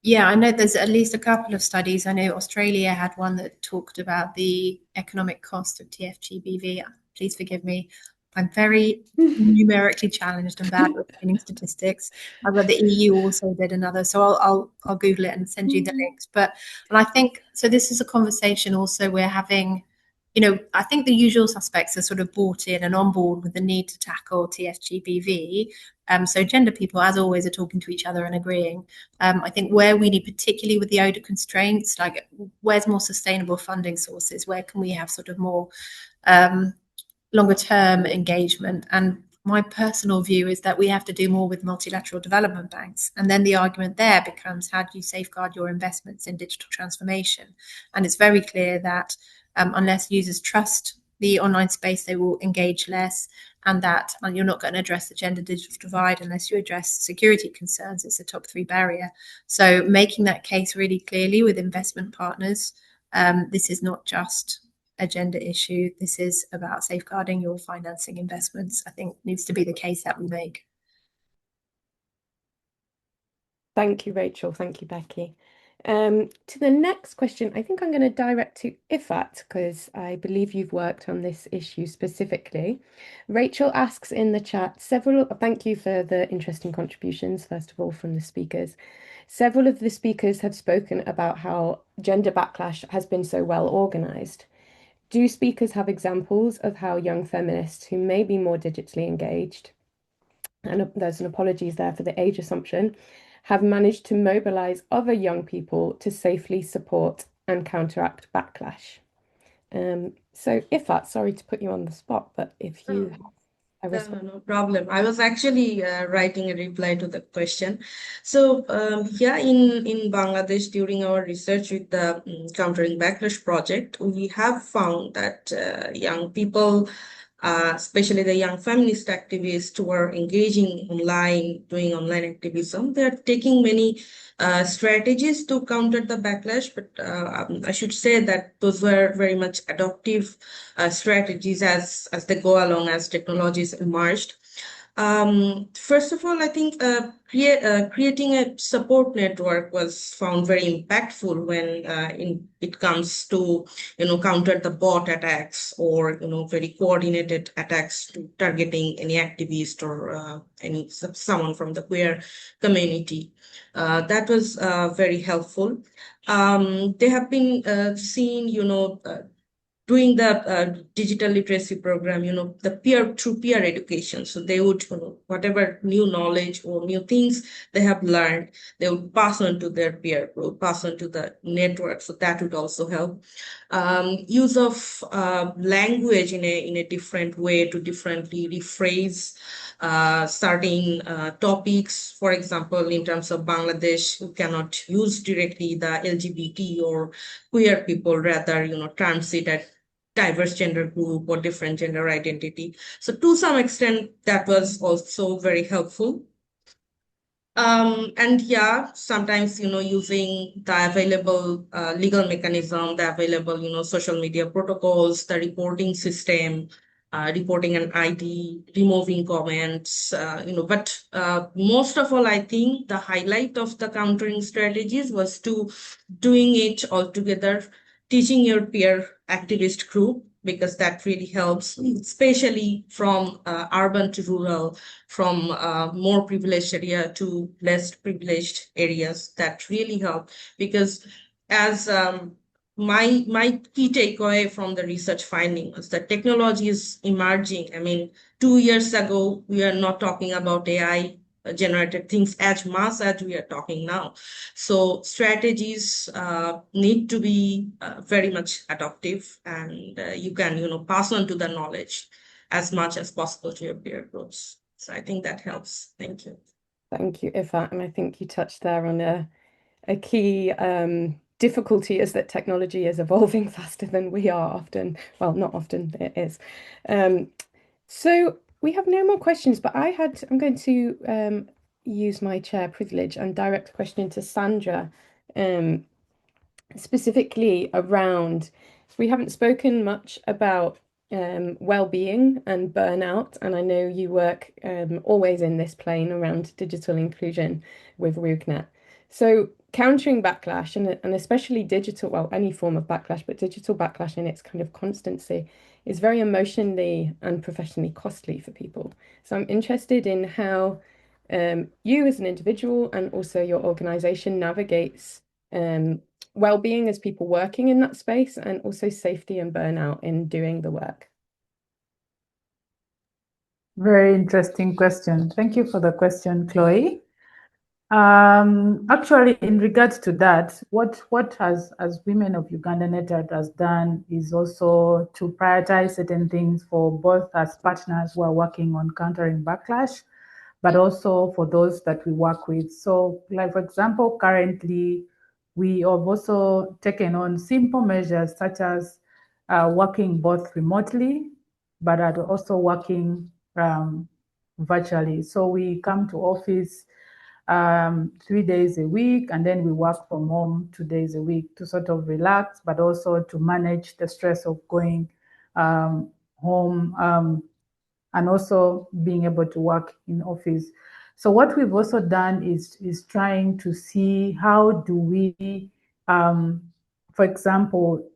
Yeah, I know there's at least a couple of studies. I know Australia had one that talked about the economic cost of TFGBV. Please forgive me. I'm very numerically challenged and bad with finding statistics. But the EU also did another, so I'll Google it and send you the links. And I think so. This is a conversation also we're having. I think the usual suspects are sort of bought in and on board with the need to tackle TFGBV. So gender people, as always, are talking to each other and agreeing. I think where we need, particularly with the ODA constraints, like where's more sustainable funding sources? Where can we have sort of more longer term engagement? And my personal view is that we have to do more with multilateral development banks. And then the argument there becomes, how do you safeguard your investments in digital transformation? And it's very clear that unless users trust the online space, they will engage less, and that you're not going to address the gender digital divide unless you address security concerns. It's a top 3 barrier. So making that case really clearly with investment partners, this is not just a gender issue. This is about safeguarding your financing investments, I think needs to be the case that we make. Thank you, Rachel. Thank you, Becky. To the next question, I think I'm going to direct to Ifat, because I believe you've worked on this issue specifically. Rachel asks in the chat, thank you for the interesting contributions, first of all, from the speakers. Several of the speakers have spoken about how gender backlash has been so well organized. Do speakers have examples of how young feminists who may be more digitally engaged, and there's an apologies there for the age assumption, have managed to mobilize other young people to safely support and counteract backlash? So Ifat, sorry to put you on the spot, but if you have a No, response. no problem. I was actually writing a reply to the question. So yeah, in Bangladesh, during our research with the Countering Backlash project, we have found that young people, especially the young feminist activists who are engaging online, doing online activism, they are taking many strategies to counter the backlash. But I should say that those were very much adaptive strategies as they go along, as technologies emerged. First of all, I think creating a support network was found very impactful when it comes to counter the bot attacks or very coordinated attacks to targeting any activist or someone from the queer community. That was very helpful. They have been seen, doing the digital literacy program, the through peer education. So they would, whatever new knowledge or new things they have learned, they would pass on to their peer group, pass on to the network. So that would also help. Use of language in a different way to differently rephrase certain topics. For example, in terms of Bangladesh, you cannot use directly the LGBT or queer people, rather, terms it at diverse gender group or different gender identity. So to some extent, that was also very helpful. And yeah, sometimes, using the available legal mechanism, the available, social media protocols, the reporting system, reporting an ID, removing comments, but most of all, I think the highlight of the countering strategies was to doing it all together, teaching your peer activist group, because that really helps, especially from urban to rural, from more privileged area to less privileged areas. That really help, because as my key takeaway from the research finding was that technology is emerging. I mean, 2 years ago, we are not talking about AI generated things as much as we are talking now. So strategies need to be very much adaptive, and you can, pass on to the knowledge as much as possible to your peer groups. So I think that helps. Thank you. Thank you, Ifat. And I think you touched there on a key difficulty, is that technology is evolving faster than we are often. Well, not often, it is. So we have no more questions, but I'm going to use my chair privilege and direct a question to Sandra, specifically around, we haven't spoken much about well-being and burnout, and I know you work always in this plane around digital inclusion with WOUGNET. So countering backlash and especially digital, well, any form of backlash, but digital backlash in its kind of constancy is very emotionally and professionally costly for people. So I'm interested in how you as an individual and also your organization navigates well-being as people working in that space, and also safety and burnout in doing the work. Very interesting question. Thank you for the question, Chloe. Actually, in regards to that, what as Women of Uganda Network has done is also to prioritize certain things for both as partners who are working on countering backlash, but also for those that we work with. So, like for example, currently we have also taken on simple measures such as working both remotely, but also working virtually. So we come to office 3 days a week, and then we work from home 2 days a week to sort of relax, but also to manage the stress of going home and also being able to work in office. So what we've also done is trying to see how do we, for example,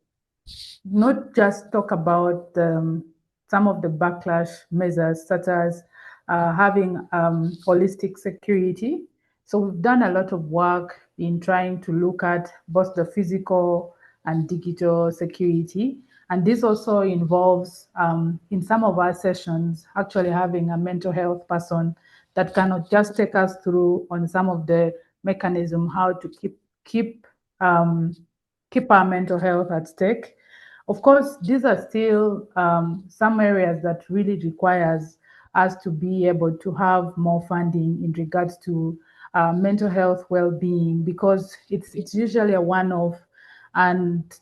not just talk about some of the backlash measures, such as having holistic security. So we've done a lot of work in trying to look at both the physical and digital security. And this also involves, in some of our sessions, actually having a mental health person that cannot just take us through on some of the mechanism how to keep our mental health at stake. Of course, these are still some areas that really requires us to be able to have more funding in regards to mental health well-being, because it's usually a one-off, and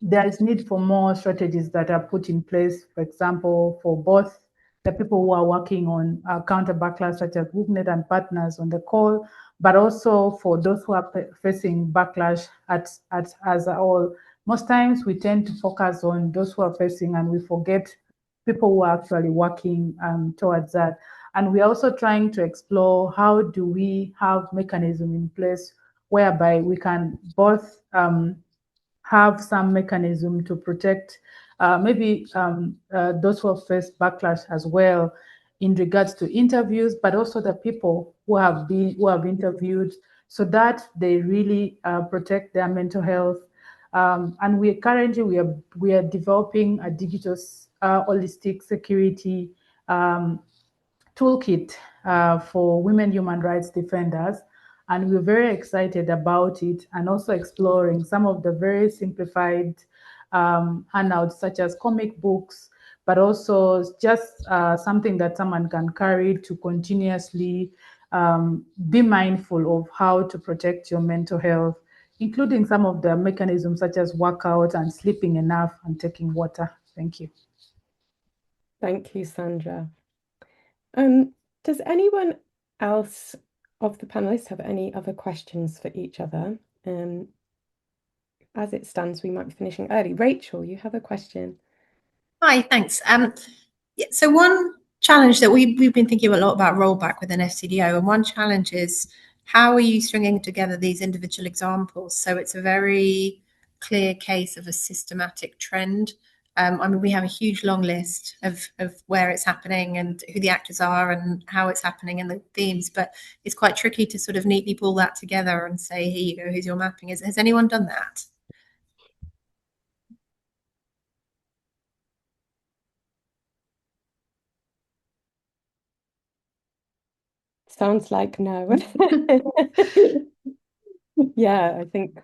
there is need for more strategies that are put in place, for example, for both the people who are working on counter backlash, such as WOUGNET and partners on the call, but also for those who are facing backlash as a whole. Most times we tend to focus on those who are facing, and we forget people who are actually working towards that. And we're also trying to explore how do we have mechanism in place whereby we can both have some mechanism to protect maybe those who have faced backlash as well in regards to interviews, but also the people who have interviewed, so that they really protect their mental health. And we are developing a digital holistic security toolkit for women human rights defenders. And we're very excited about it, and also exploring some of the very simplified handouts, such as comic books, but also just something that someone can carry to continuously be mindful of how to protect your mental health, including some of the mechanisms such as workout and sleeping enough and taking water. Thank you. Thank you, Sandra. Does anyone else of the panelists have any other questions for each other? As it stands, we might be finishing early. Rachel, you have a question. Hi, thanks. So one challenge that we've been thinking a lot about rollback within FCDO, and one challenge is how are you stringing together these individual examples so it's a very clear case of a systematic trend? I mean, we have a huge long list of where it's happening and who the actors are and how it's happening and the themes, but it's quite tricky to sort of neatly pull that together and say, here you go, here's your mapping. Has anyone done that? Sounds like no. Yeah, I think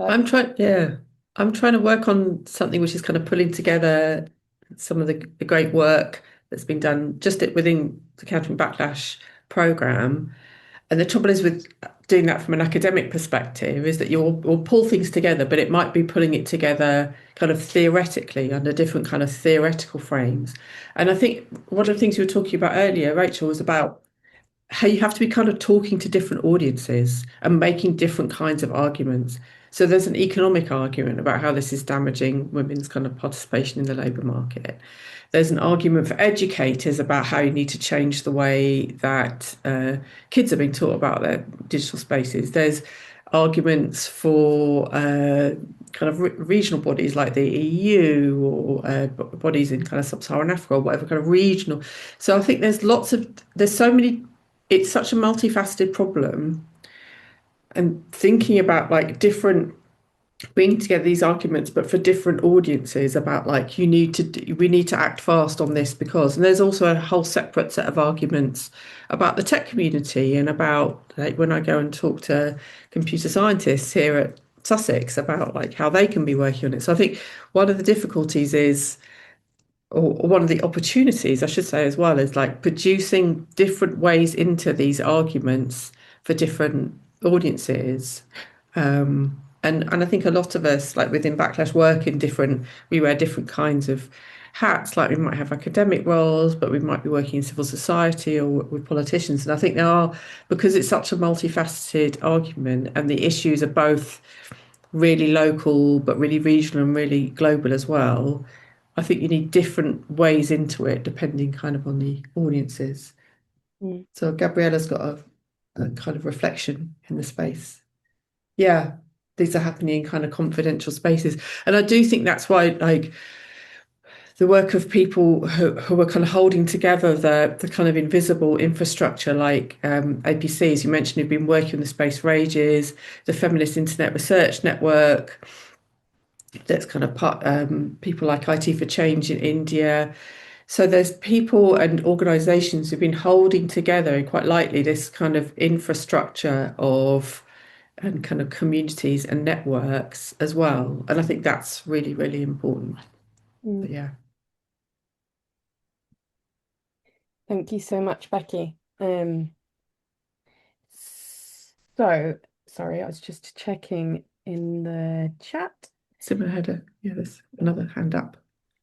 I'm trying to work on something which is kind of pulling together some of the great work that's been done just within the Countering Backlash program. And the trouble is with doing that from an academic perspective is that you'll pull things together, but it might be pulling it together kind of theoretically under different kind of theoretical frames. And I think one of the things you were talking about earlier, Rachel, was about how you have to be kind of talking to different audiences and making different kinds of arguments. So there's an economic argument about how this is damaging women's kind of participation in the labour market. There's an argument for educators about how you need to change the way that kids are being taught about their digital spaces. There's arguments for kind of regional bodies like the EU or bodies in kind of sub-Saharan Africa or whatever kind of regional. So I think there's so many, it's such a multifaceted problem, and thinking about like bringing together these arguments, but for different audiences about like we need to act fast on this because, and there's also a whole separate set of arguments about the tech community and about like when I go and talk to computer scientists here at Sussex about like how they can be working on it. So I think one of the difficulties is, or one of the opportunities, I should say as well, is like producing different ways into these arguments for different audiences. And I think a lot of us, like within Backlash, we wear different kinds of hats. Like we might have academic roles, but we might be working in civil society or with politicians. And I think because it's such a multifaceted argument and the issues are both really local, but really regional and really global as well, I think you need different ways into it depending kind of on the audiences. Mm. So Gabriella's got a kind of reflection in the space. Yeah, these are happening in kind of confidential spaces. And I do think that's why like the work of people who are kind of holding together the kind of invisible infrastructure like APCs, you mentioned, who've been working in the space for ages, the Feminist Internet Research Network, that's kind of people like IT for Change in India. So there's people and organisations who've been holding together quite lightly this kind of infrastructure of and kind of communities and networks as well. And I think that's really, really important. But yeah. Thank you so much, Becky. So, sorry, I was just checking in the chat. Simon had there's another hand up.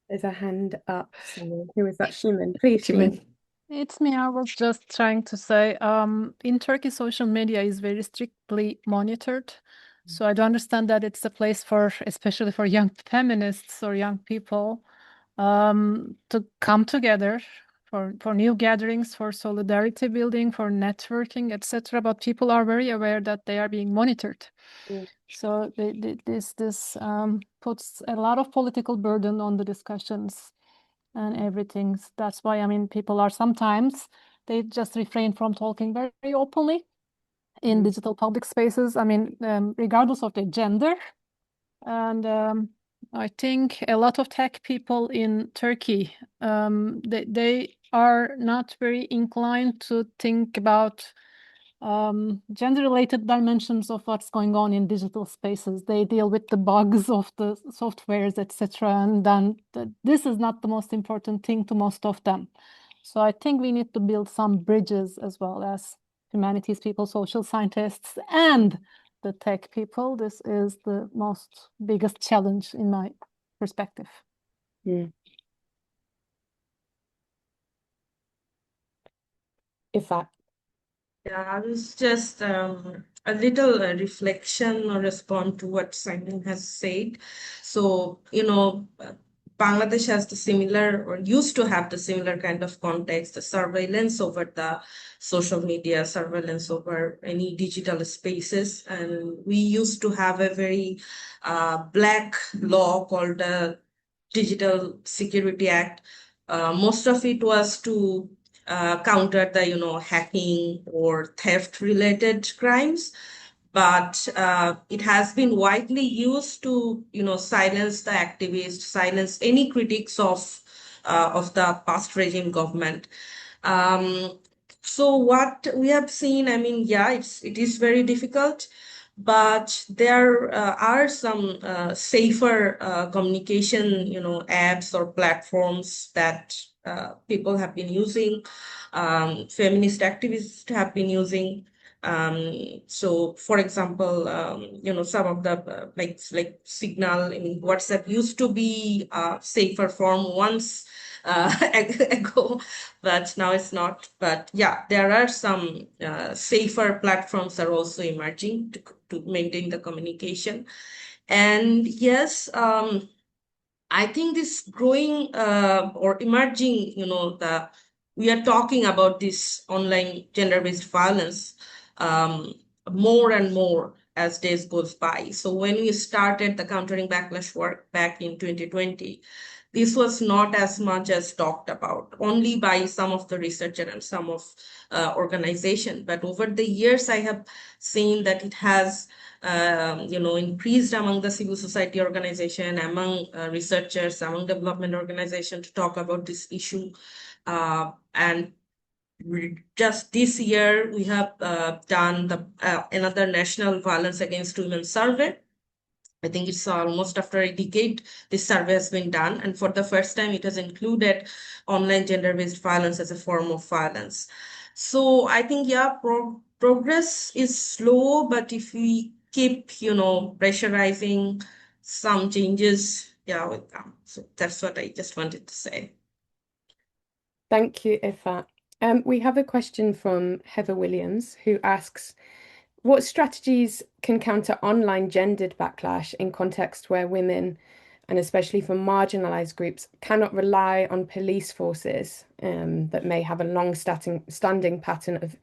There's a hand up. So who is that? Shumen, please, Shumen. It's me. I was just trying to say, in Turkey, social media is very strictly monitored. So I do understand that it's a place for, especially for young feminists or young people, to come together for new gatherings, for solidarity building, for networking, etc. But people are very aware that they are being monitored. So this puts a lot of political burden on the discussions and everything. That's why, I mean, people are sometimes, they just refrain from talking very openly in digital public spaces. I mean, regardless of their gender. And I think a lot of tech people in Turkey, they are not very inclined to think about gender-related dimensions of what's going on in digital spaces. They deal with the bugs of the softwares, etc. And then this is not the most important thing to most of them. So I think we need to build some bridges as well as humanities people, social scientists, and the tech people. This is the biggest challenge in my perspective. If I Yeah, I was just a little reflection or respond to what Simon has said. So, Bangladesh has the similar or used to have the similar kind of context, the surveillance over the social media, surveillance over any digital spaces. And we used to have a very black law called the Digital Security Act. Most of it was to counter the hacking or theft related crimes, but it has been widely used to silence the activists, silence any critics of the past regime government. So what we have seen, I mean, yeah, it is very difficult, but there are some safer communication apps or platforms that people have been using, feminist activists have been using. So for example, some of the like Signal in WhatsApp used to be a safer form once ago, but now it's not. But yeah, there are some safer platforms are also emerging to maintain the communication. And yes, I think this growing or emerging, we are talking about this online gender-based violence more and more as days goes by. So when we started the Countering Backlash work back in 2020, this was not as much as talked about, only by some of the researchers and some of organization. But over the years, I have seen that it has increased among the civil society organization, among researchers, among development organizations to talk about this issue. And just this year, we have done another National Violence Against Women survey. I think it's almost after a decade this survey has been done, and for the first time it has included online gender-based violence as a form of violence. So I think, yeah, progress is slow, but if we keep, pressurizing, some changes, yeah, will come. So that's what I just wanted to say. Thank you, Ifat. We have a question from Heather Williams, who asks, what strategies can counter online gendered backlash in context where women, and especially for marginalized groups, cannot rely on police forces that may have a long-standing pattern of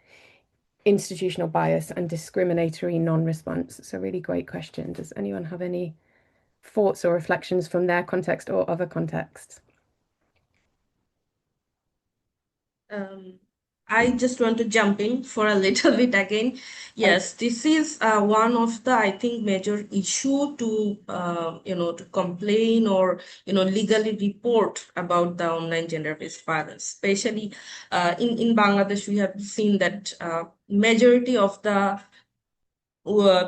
institutional bias and discriminatory non-response? So really great question. Does anyone have any thoughts or reflections from their context or other contexts? I just want to jump in for a little bit again. Yes, this is one of the, I think, major issue to, to complain or, legally report about the online gender-based violence. Especially in Bangladesh, we have seen that majority of the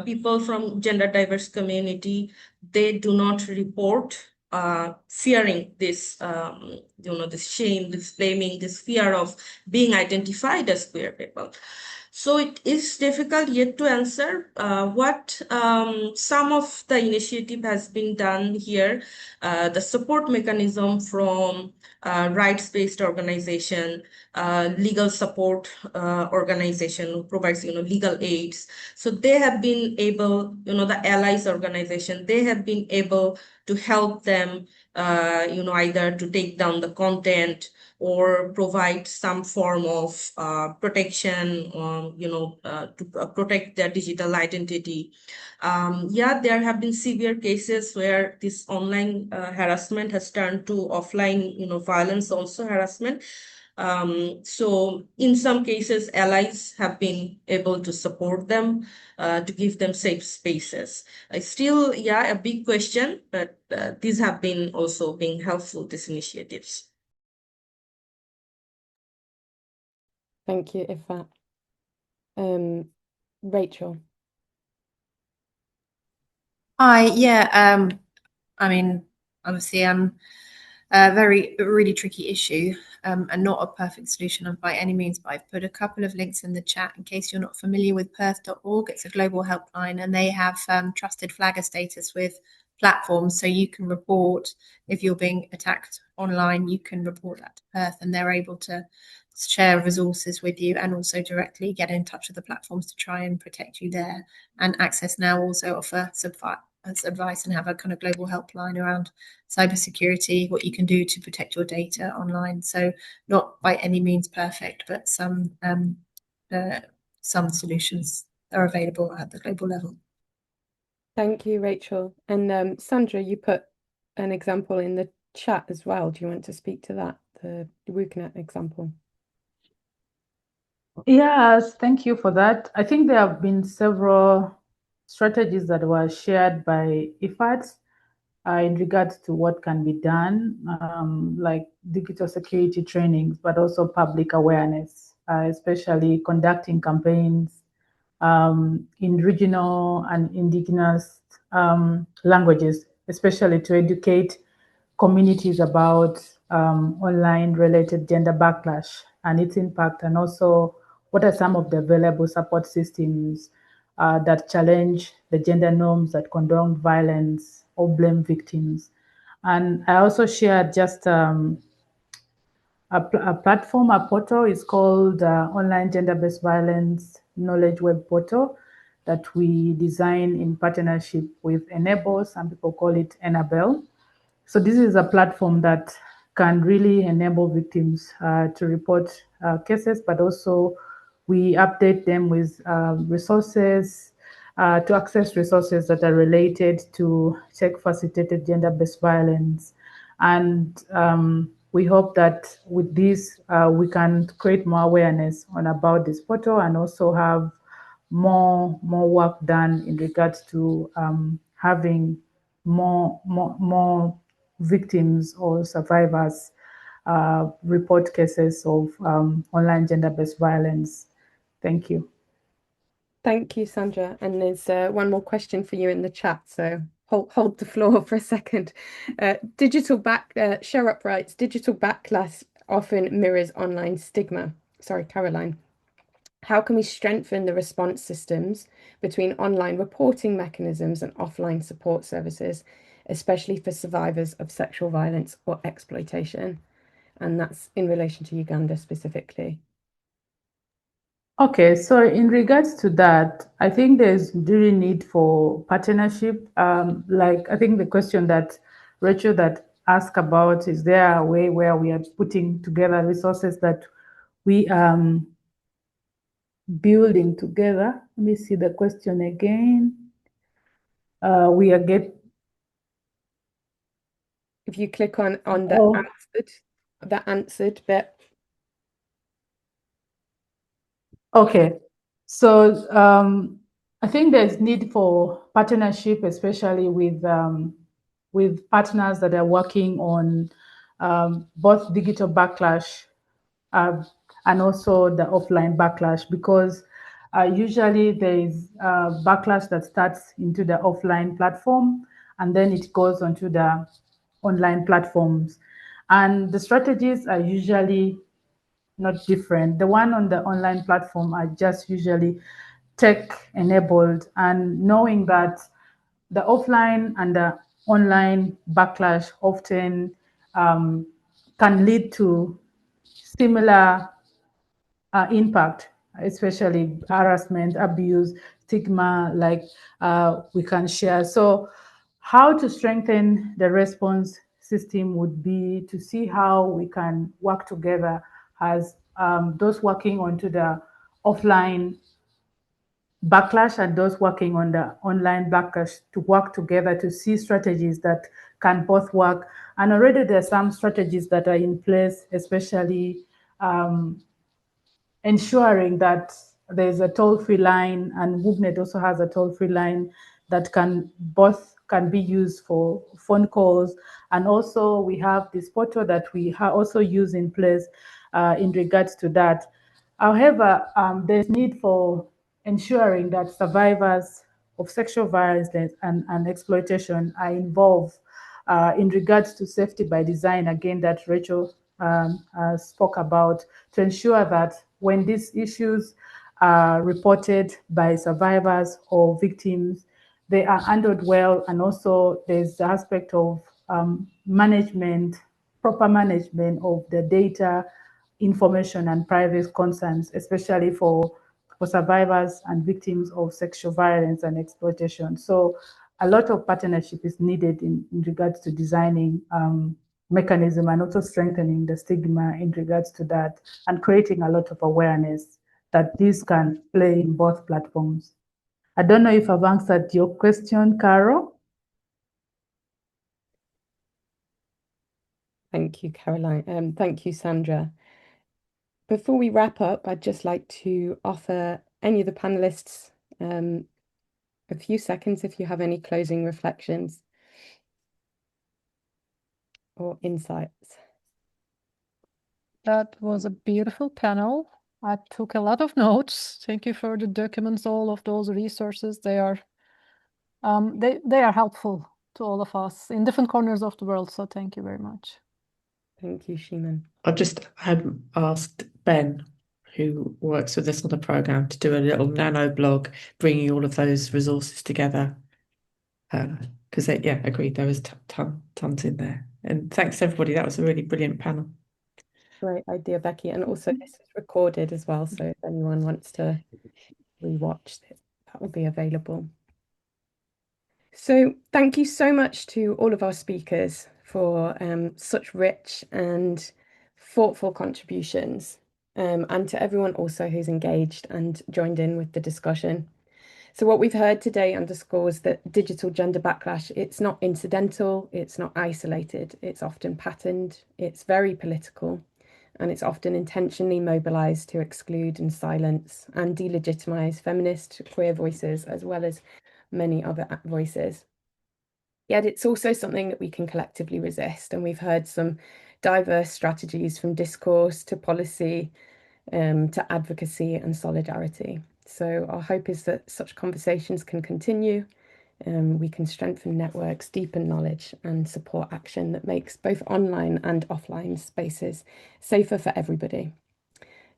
people from gender diverse community, they do not report, fearing this, this shame, this blaming, this fear of being identified as queer people. So it is difficult yet to answer what some of the initiative has been done here. The support mechanism from rights-based organization, legal support organization who provides legal aids. So they have been able, the allies organization, they have been able to help them, either to take down the content or provide some form of protection, to protect their digital identity. Yeah, there have been severe cases where this online harassment has turned to offline, violence, also harassment. So in some cases, allies have been able to support them, to give them safe spaces. Still, yeah, a big question, but these have been also being helpful, these initiatives. Thank you, Ifat. Rachel. Hi, yeah. I mean, obviously, a really tricky issue, and not a perfect solution by any means. But I've put a couple of links in the chat in case you're not familiar with perth.org. It's a global helpline, and they have trusted flagger status with platforms, so you can report if you're being attacked online. You can report that to Perth, and they're able to share resources with you and also directly get in touch with the platforms to try and protect you there. And Access Now also offer advice and have a kind of global helpline around cybersecurity, what you can do to protect your data online. So not by any means perfect, but some solutions are available at the global level. Thank you, Rachel. And Sandra, you put an example in the chat as well. Do you want to speak to that, the WOUGNET example? Yes, thank you for that. I think there have been several strategies that were shared by IFADs in regards to what can be done, like digital security trainings, but also public awareness, especially conducting campaigns in regional and indigenous languages, especially to educate communities about online related gender backlash and its impact, and also what are some of the available support systems that challenge the gender norms that condone violence or blame victims. And I also shared just a platform, a portal is called Online Gender-Based Violence Knowledge Web Portal that we design in partnership with Enable. Some people call it Enable. So this is a platform that can really enable victims to report cases, but also we update them with resources, to access resources that are related to tech-facilitated gender-based violence. And we hope that with this, we can create more awareness about this portal and also have more work done in regards to having more victims or survivors report cases of online gender-based violence. Thank you. Thank you, Sandra. And there's one more question for you in the chat, so hold the floor for a second. ShareUp writes, digital backlash often mirrors online stigma. Sorry, Caroline. How can we strengthen the response systems between online reporting mechanisms and offline support services, especially for survivors of sexual violence or exploitation? And that's in relation to Uganda specifically. Okay, so in regards to that, I think there's really need for partnership. Like I think the question that Rachel that asked about, is there a way where we are putting together resources that we building together? Let me see the question again. If you click on the answered bit. Okay, so I think there's need for partnership, especially with partners that are working on both digital backlash and also the offline backlash, because usually there is a backlash that starts into the offline platform, and then it goes onto the online platforms. And the strategies are usually not different. The one on the online platform are just usually tech enabled, and knowing that the offline and the online backlash often can lead to similar impact, especially harassment, abuse, stigma, like we can share. So how to strengthen the response system would be to see how we can work together as those working onto the offline backlash and those working on the online backlash to work together to see strategies that can both work. And already there are some strategies that are in place, especially ensuring that there's a toll-free line, and WOUGNET also has a toll-free line that can be used for phone calls. And also we have this portal that we also use in place in regards to that. However, there's need for ensuring that survivors of sexual violence and exploitation are involved in regards to safety by design, again, that Rachel spoke about, to ensure that when these issues are reported by survivors or victims, they are handled well. And also there's the aspect of management, proper management of the data, information, and private concerns, especially for survivors and victims of sexual violence and exploitation. So a lot of partnership is needed in regards to designing mechanism, and also strengthening the stigma in regards to that, and creating a lot of awareness that this can play in both platforms. I don't know if I've answered your question, Carol. Thank you, Caroline. Thank you, Sandra. Before we wrap up, I'd just like to offer any of the panelists a few seconds if you have any closing reflections or insights. That was a beautiful panel. I took a lot of notes. Thank you for the documents, all of those resources. They are helpful to all of us in different corners of the world. So thank you very much. Thank you, Shiman. I just asked Ben, who works with us on the program, to do a little nano blog bringing all of those resources together. Because agreed, there was tons in there. And thanks everybody. That was a really brilliant panel. Great idea, Becky. And also this is recorded as well, so if anyone wants to rewatch it, that will be available. So thank you so much to all of our speakers for such rich and thoughtful contributions, and to everyone also who's engaged and joined in with the discussion. So what we've heard today underscores that digital gender backlash, it's not incidental, it's not isolated, it's often patterned, it's very political, and it's often intentionally mobilized to exclude and silence and delegitimize feminist, queer voices, as well as many other voices. Yet it's also something that we can collectively resist. And we've heard some diverse strategies, from discourse to policy, to advocacy and solidarity. So our hope is that such conversations can continue. We can strengthen networks, deepen knowledge, and support action that makes both online and offline spaces safer for everybody.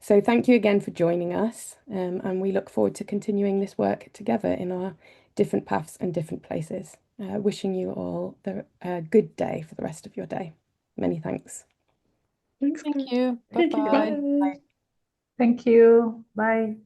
So thank you again for joining us, and we look forward to continuing this work together in our different paths and different places. Wishing you all a good day for the rest of your day. Many thanks. Thanks. Thank you. Thank you. Bye-bye. Bye. Thank you. Bye.